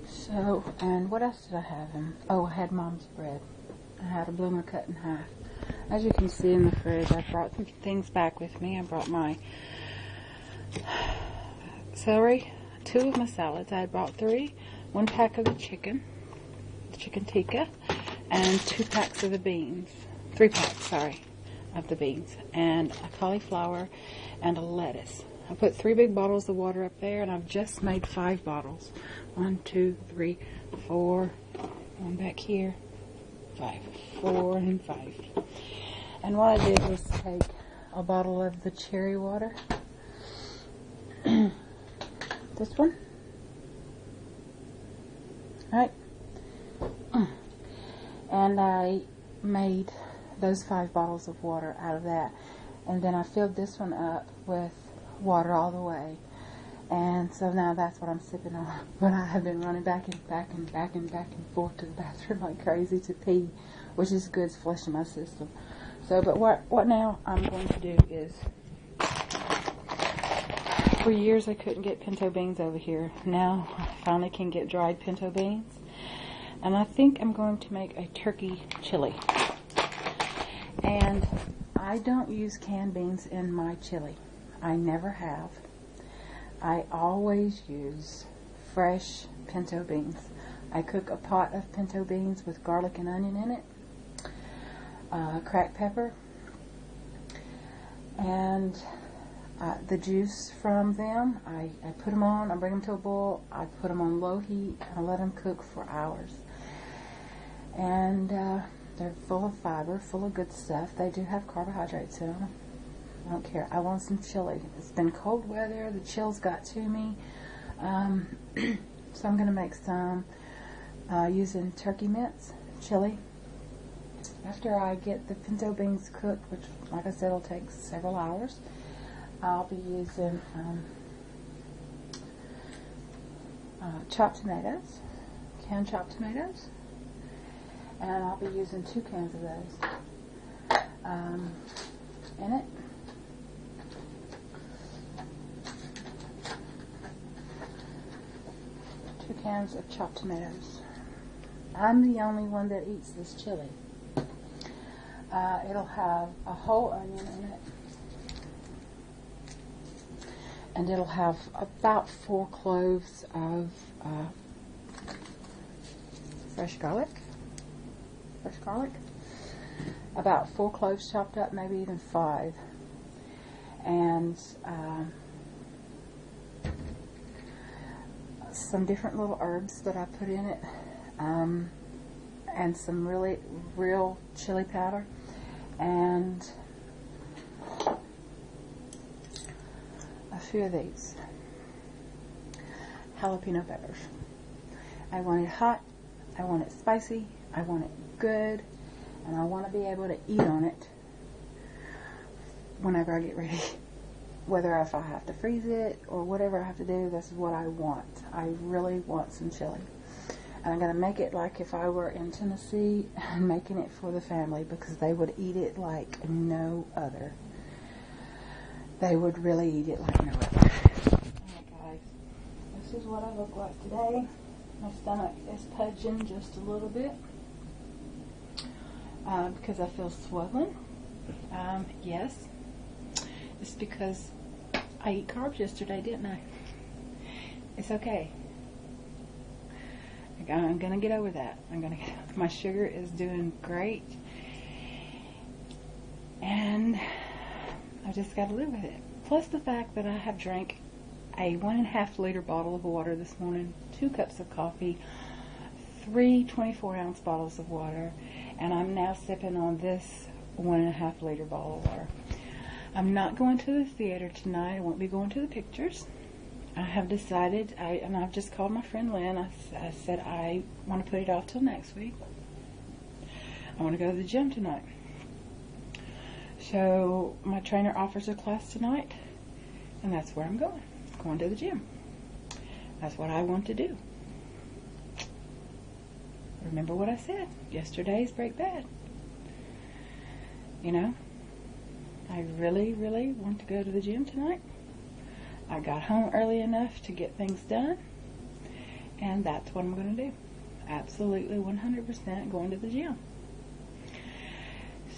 So, and what else did I have? Oh, I had Mom's bread. I had a bloomer cut in half. As you can see in the fridge, I brought some things back with me. I brought my celery, 2 of my salads. I had brought 3, 1 pack of the chicken tikka, and 2 packs of the beans. 3 packs, sorry, of the beans, and a cauliflower and a lettuce. I put 3 big bottles of water up there, and I've just made 5 bottles. 1, 2, 3, 4, 1 back here, 5, 4, and 5. And what I did was take a bottle of the cherry water, this one, right, and I made those 5 bottles of water out of that, and then I filled this one up with water all the way, and so now that's what I'm sipping on. But I have been running back and forth to the bathroom like crazy to pee, which is good, it's flushing my system. So, but what now I'm going to do is, for years I couldn't get pinto beans over here. Now I finally can get dried pinto beans, and I think I'm going to make a turkey chili. And I don't use canned beans in my chili. I never have. I always use fresh pinto beans. I cook a pot of pinto beans with garlic and onion in it, cracked pepper, and the juice from them, I put them on, I bring them to a boil, I put them on low heat, and I let them cook for hours. And they're full of fiber, full of good stuff. They do have carbohydrates in them. I don't care. I want some chili. It's been cold weather. The chills got to me. So I'm going to make some using turkey mince chili. After I get the pinto beans cooked, which, like I said, will take several hours, I'll be using chopped tomatoes, canned chopped tomatoes, and I'll be using 2 cans of those in it. Two cans of chopped tomatoes. I'm the only one that eats this chili. It'll have a whole onion in it, and it'll have about 4 cloves of fresh garlic, about 4 cloves chopped up, maybe even 5, and some different little herbs that I put in it, and some real chili powder, and a few of these jalapeno peppers. I want it hot, I want it spicy, I want it good, and I want to be able to eat on it whenever I get ready. Whether if I have to freeze it or whatever I have to do, this is what I want. I really want some chili. And I'm going to make it like if I were in Tennessee and making it for the family, because they would eat it like no other. They would really eat it like no other. Alright guys, this is what I look like today. My stomach is pudging just a little bit because I feel swollen. Yes, it's because I ate carbs yesterday, didn't I? It's okay. I'm gonna get over that. My sugar is doing great. And I just got to live with it. Plus the fact that I have drank a 1.5 liter bottle of water this morning, 2 cups of coffee, 3 24-ounce bottles of water, and I'm now sipping on this 1.5 liter bottle of water. I'm not going to the theater tonight. I won't be going to the pictures. I have decided, and I've just called my friend Lynn. I said I want to put it off till next week. I want to go to the gym tonight. So my trainer offers a class tonight, and that's where I'm going to the gym. That's what I want to do. Remember what I said, yesterday's break bad. You know, I really, really want to go to the gym tonight. I got home early enough to get things done, and that's what I'm going to do. Absolutely 100% going to the gym.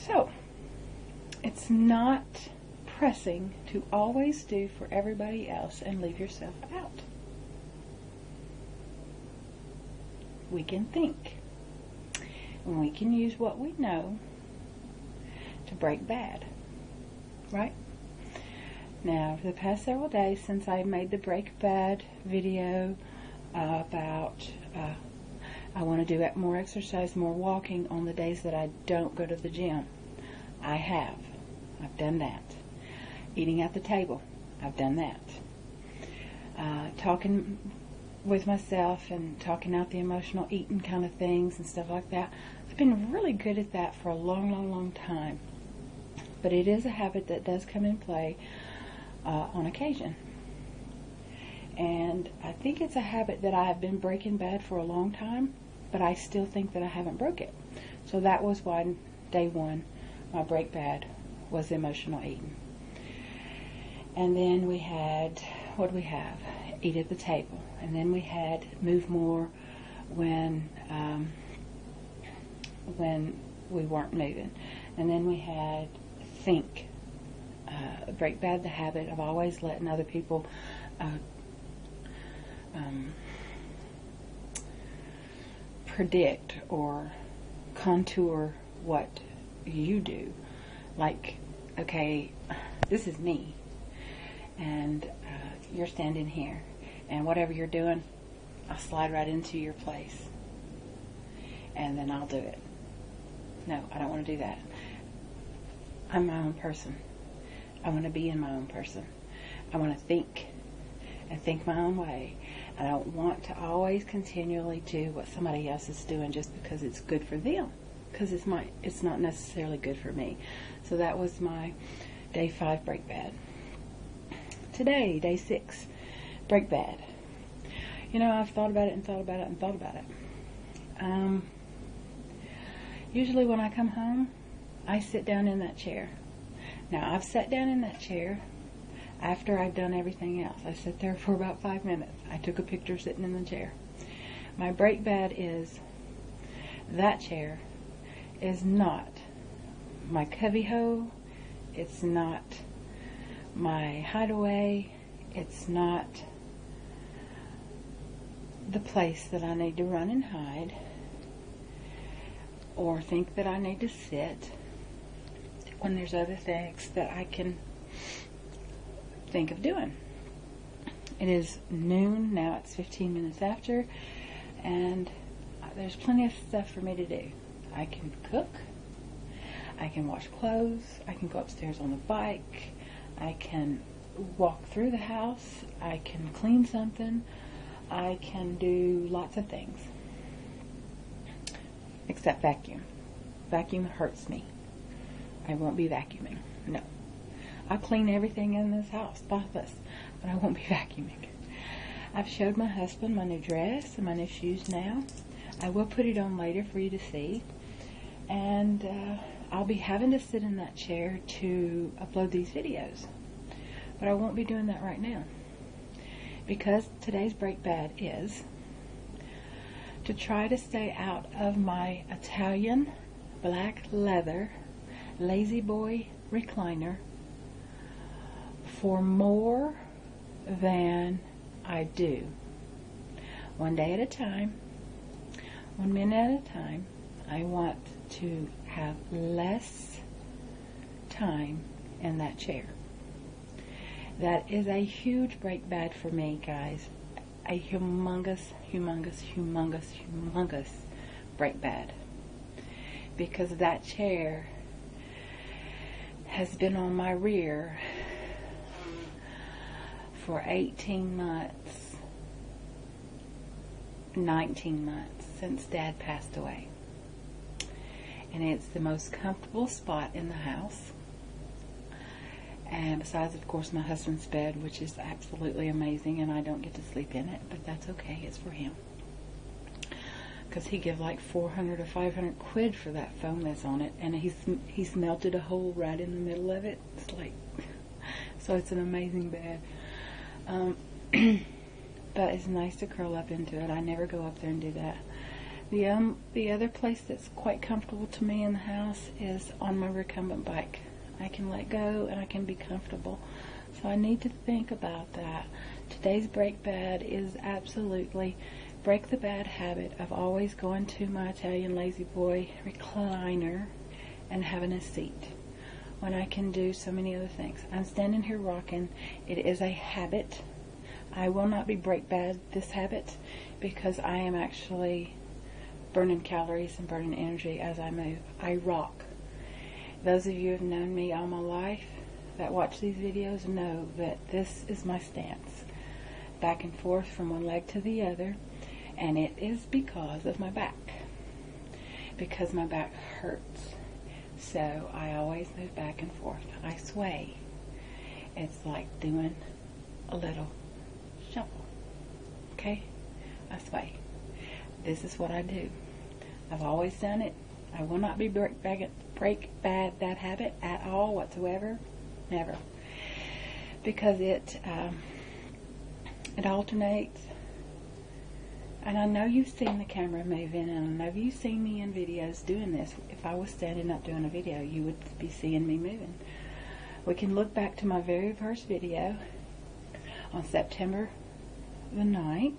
So, it's not pressing to always do for everybody else and leave yourself out. We can think, and we can use what we know to break bad, right? Now, for the past several days since I made the break bad video about I want to do more exercise, more walking on the days that I don't go to the gym, I've done that. Eating at the table, I've done that. Talking with myself and talking out the emotional eating kind of things and stuff like that. I've been really good at that for a long, long, long time. But it is a habit that does come in play on occasion. And I think it's a habit that I have been breaking bad for a long time, but I still think that I haven't broke it. So that was why day one, my break bad was emotional eating. And then we had, what did we have? Eat at the table. And then we had move more when we weren't moving. And then we had think. Break bad the habit of always letting other people predict or contour what you do. Like, okay, this is me, and you're standing here, and whatever you're doing, I'll slide right into your place, and then I'll do it. No, I don't want to do that. I'm my own person. I want to be in my own person. I want to think and think my own way. I don't want to always continually do what somebody else is doing just because it's good for them, because it's not necessarily good for me. So that was my day 5 break bad. Today, day 6, break bad. You know, I've thought about it and thought about it and thought about it. Usually when I come home, I sit down in that chair. Now, I've sat down in that chair after I've done everything else. I sit there for about 5 minutes. I took a picture sitting in the chair. My break bad is that chair is not my cubbyhole. It's not my hideaway. It's not the place that I need to run and hide or think that I need to sit when there's other things that I can think of doing. It is noon now. It's 15 minutes after, and there's plenty of stuff for me to do. I can cook, I can wash clothes, I can go upstairs on the bike, I can walk through the house, I can clean something, I can do lots of things except vacuum. Vacuum hurts me. I won't be vacuuming. No. I'll clean everything in this house, spotless, but I won't be vacuuming. I've showed my husband my new dress and my new shoes now. I will put it on later for you to see. And I'll be having to sit in that chair to upload these videos. But I won't be doing that right now. Because today's break bad is to try to stay out of my Italian black leather Lazy Boy recliner for more than I do. One day at a time, 1 minute at a time. I want to have less time in that chair. That is a huge break bad for me, guys. A humongous, humongous, humongous, humongous break bad. Because that chair has been on my rear for 18 months, 19 months since Dad passed away. And it's the most comfortable spot in the house. And besides, of course, my husband's bed, which is absolutely amazing, and I don't get to sleep in it, but that's okay, it's for him. Because he give like 400 or 500 quid for that foam that's on it, and he's melted a hole right in the middle of it. It's like, so it's an amazing bed. But it's nice to curl up into it. I never go up there and do that. The other place that's quite comfortable to me in the house is on my recumbent bike. I can let go and I can be comfortable. So I need to think about that. Today's break bad is absolutely break the bad habit of always going to my Italian Lazy Boy recliner and having a seat when I can do so many other things. I'm standing here rocking. It is a habit. I will not be break bad this habit because I am actually burning calories and burning energy as I move. I rock. Those of you who have known me all my life that watch these videos know that this is my stance. Back and forth from one leg to the other, and it is because of my back. Because my back hurts. So I always move back and forth. I sway. It's like doing a little shuffle. Okay? I sway. This is what I do. I've always done it. I will not be break bad that habit at all whatsoever. Never. Because it alternates. And I know you've seen the camera moving, and I know you've seen me in videos doing this. If I was standing up doing a video, you would be seeing me moving. We can look back to my very first video on September the 9th,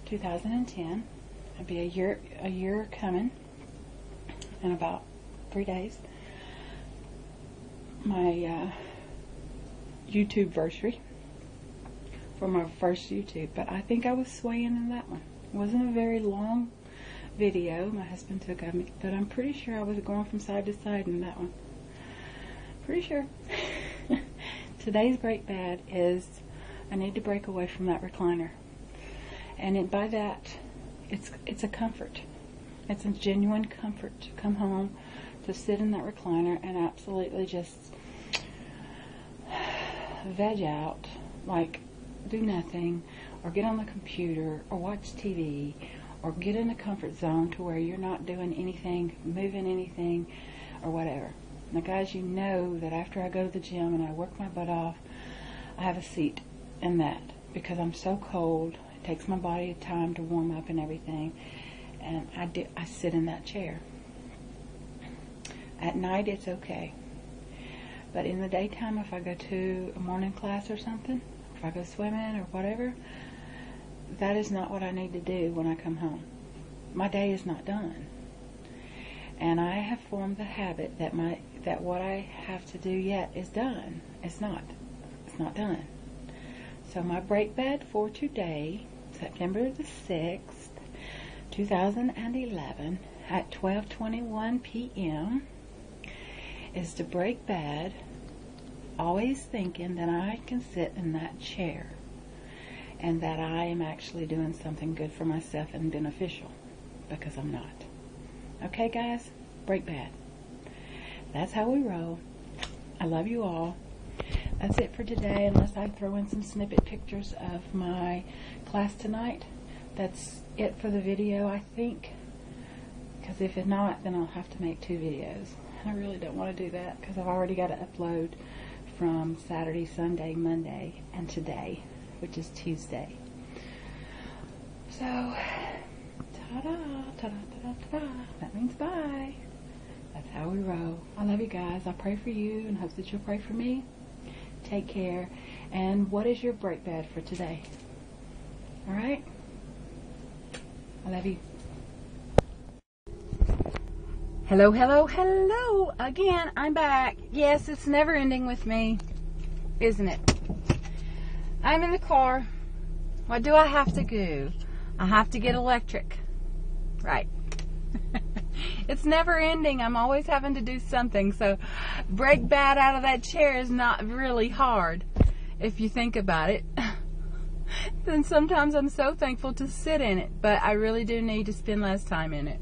2010. It'll be a year coming in about 3 days. My YouTube anniversary for my first YouTube, but I think I was swaying in that one. It wasn't a very long video my husband took of me, but I'm pretty sure I was going from side to side in that one. Pretty sure. Today's break bad is I need to break away from that recliner, and by that it's a comfort. It's a genuine comfort to come home, to sit in that recliner and absolutely just veg out, like do nothing, or get on the computer, or watch TV, or get in a comfort zone to where you're not doing anything, moving anything, or whatever. Now guys, you know that after I go to the gym and I work my butt off, I have a seat in that because I'm so cold. It takes my body time to warm up and everything, and I sit in that chair. At night it's okay, but in the daytime, if I go to a morning class or something, if I go swimming or whatever, that is not what I need to do when I come home. My day is not done, and I have formed the habit that what I have to do yet is done. It's not done. So my break bad for today, September the 6th, 2011, at 12:21 p.m. is to break bad always thinking that I can sit in that chair and that I am actually doing something good for myself and beneficial, because I'm not. Okay guys, break bad. That's how we roll. I love you all. That's it for today, unless I throw in some snippet pictures of my class tonight. That's it for the video, I think, because if it's not, then I'll have to make 2 videos. I really don't want to do that because I've already got to upload from Saturday, Sunday, Monday, and today, which is Tuesday. So, ta-da, ta-da, ta-da, ta-da. That means bye. That's how we roll. I love you guys. I pray for you and hope that you'll pray for me. Take care. And what is your break bad for today? Alright? I love you. Hello, hello, hello. Again, I'm back. Yes, it's never ending with me, isn't it? I'm in the car. What do I have to do? I have to get electric. Right. It's never ending. I'm always having to do something. So break bad out of that chair is not really hard if you think about it. Then sometimes I'm so thankful to sit in it, but I really do need to spend less time in it.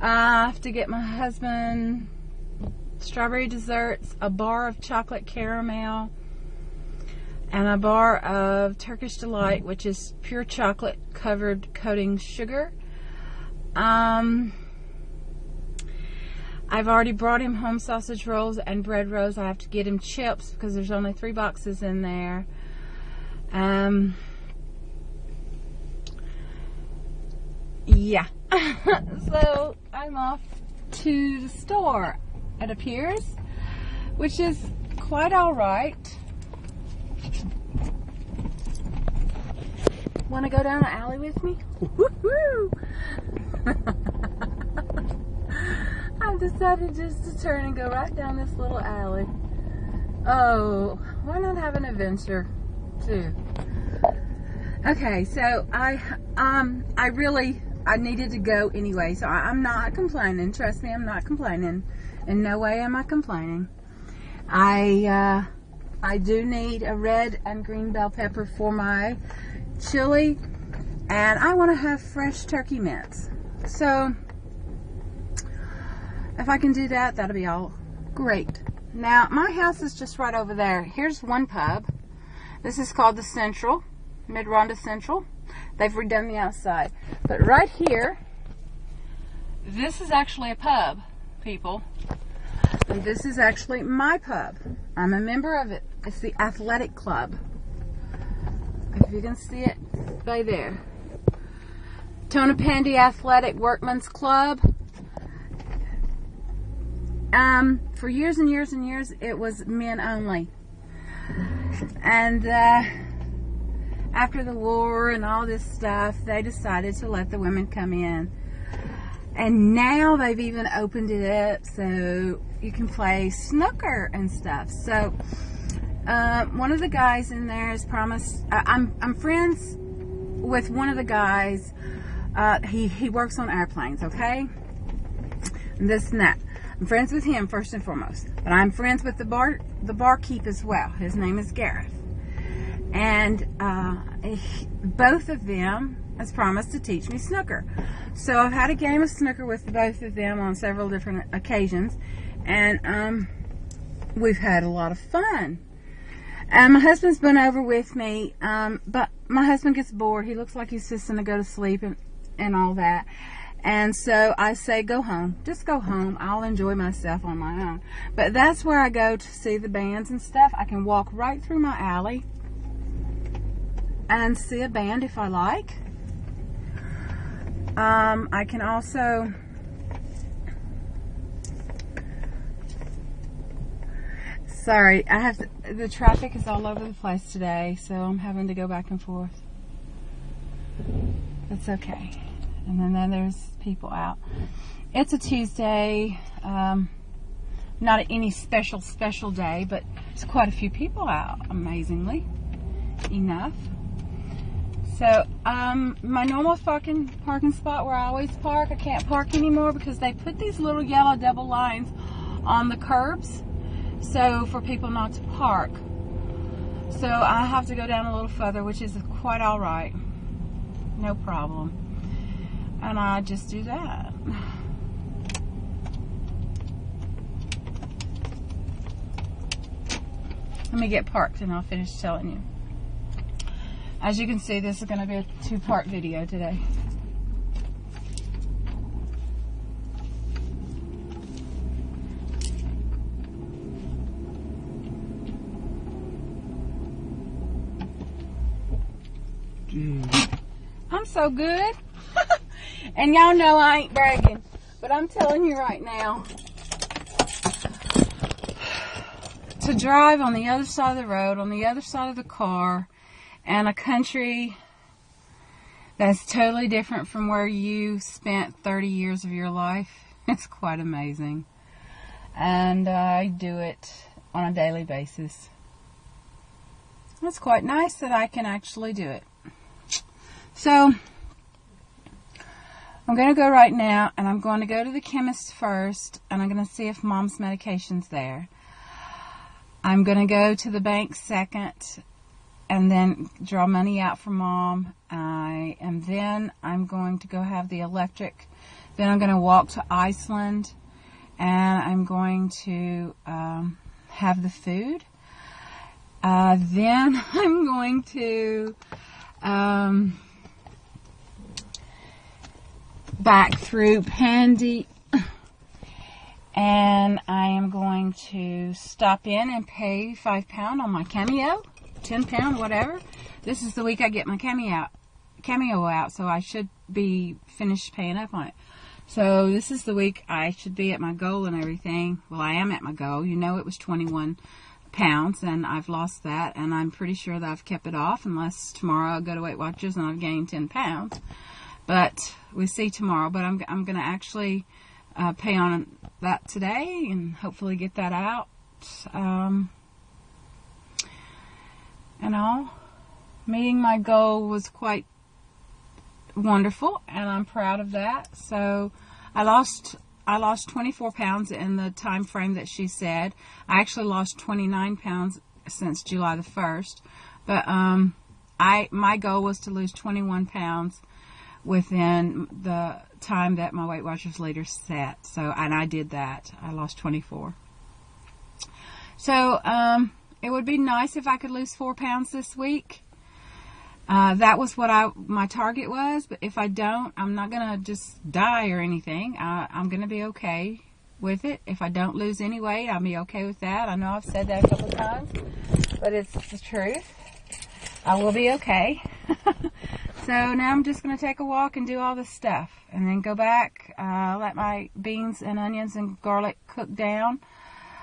I have to get my husband strawberry desserts, a bar of chocolate caramel, and a bar of Turkish Delight, which is pure chocolate covered coating sugar. I've already brought him home sausage rolls and bread rolls. I have to get him chips because there's only 3 boxes in there. Yeah. So I'm off to the store, it appears, which is quite alright. Want to go down the alley with me? Woohoo! I've decided just to turn and go right down this little alley. Oh, why not have an adventure too? Okay, so I needed to go anyway, so I'm not complaining. Trust me, I'm not complaining. In no way am I complaining. I do need a red and green bell pepper for my chili, and I want to have fresh turkey mince. So if I can do that, that'll be all great. Now, my house is just right over there. Here's one pub. This is called the Central, Mid-Ronda Central. They've redone the outside. But right here, this is actually a pub, people. And this is actually my pub. I'm a member of it. It's the Athletic Club. If you can see it right there. Tonopandi Athletic Workmen's Club. For years and years and years, it was men only. And after the war and all this stuff, they decided to let the women come in. And now they've even opened it up so you can play snooker and stuff. So one of the guys in there has promised. I'm friends with one of the guys. He works on airplanes, okay? And this and that. I'm friends with him first and foremost, but I'm friends with the barkeep as well. His name is Gareth, and both of them has promised to teach me snooker. So I've had a game of snooker with both of them on several different occasions, and we've had a lot of fun. And my husband's been over with me, but my husband gets bored. He looks like he's just going to go to sleep and all that. And so I say, go home. Just go home. I'll enjoy myself on my own. But that's where I go to see the bands and stuff. I can walk right through my alley and see a band if I like. I can also... Sorry, the traffic is all over the place today, so I'm having to go back and forth. It's okay. And then there's people out. It's a Tuesday, not any special day, but there's quite a few people out, amazingly enough. So my normal parking spot where I always park, I can't park anymore because they put these little yellow double lines on the curbs, so for people not to park. So I have to go down a little further, which is quite all right, no problem. And I just do that. Let me get parked and I'll finish telling you. As you can see, this is going to be a 2-part video today. I'm so good. And y'all know I ain't bragging, but I'm telling you right now, to drive on the other side of the road, on the other side of the car, and a country that's totally different from where you spent 30 years of your life, It's quite amazing. And I do it on a daily basis. It's quite nice that I can actually do it. So, I'm going to go right now, and I'm going to go to the chemist first, and I'm going to see if Mom's medication's there. I'm going to go to the bank second, and then draw money out for Mom. And then I'm going to go have the electric. Then I'm going to walk to Iceland, and I'm going to have the food. Then I'm going to back through Pandy, and I am going to stop in and pay £5 on my Cameo, £10, whatever. This is the week I get my Cameo out, so I should be finished paying up on it. So this is the week I should be at my goal and everything. Well, I am at my goal. You know, it was 21 pounds, and I've lost that, and I'm pretty sure that I've kept it off, unless tomorrow I'll go to Weight Watchers and I've gained 10 pounds. But we'll see tomorrow. But I'm going to actually pay on that today and hopefully get that out. And all. Meeting my goal was quite wonderful, and I'm proud of that. So I lost 24 pounds in the time frame that she said. I actually lost 29 pounds since July the 1st. But my goal was to lose 21 pounds within the time that my Weight Watchers leader set. So, and I did that. I lost 24. So it would be nice if I could lose 4 pounds this week. That was what my target was, but if I don't, I'm not going to just die or anything. I'm going to be okay with it. If I don't lose any weight, I'll be okay with that. I know I've said that a couple of times, but it's the truth. I will be okay. So now I'm just going to take a walk and do all this stuff, and then go back, let my beans and onions and garlic cook down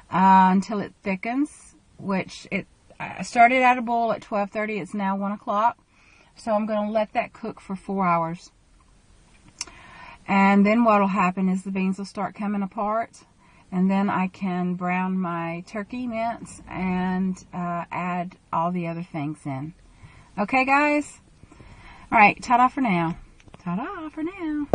until it thickens, which I started at a boil at 12:30. It's now 1 o'clock. So I'm going to let that cook for 4 hours. And then what will happen is the beans will start coming apart. And then I can brown my turkey mince and add all the other things in. Okay, guys? All right, ta-da for now. Ta-da for now.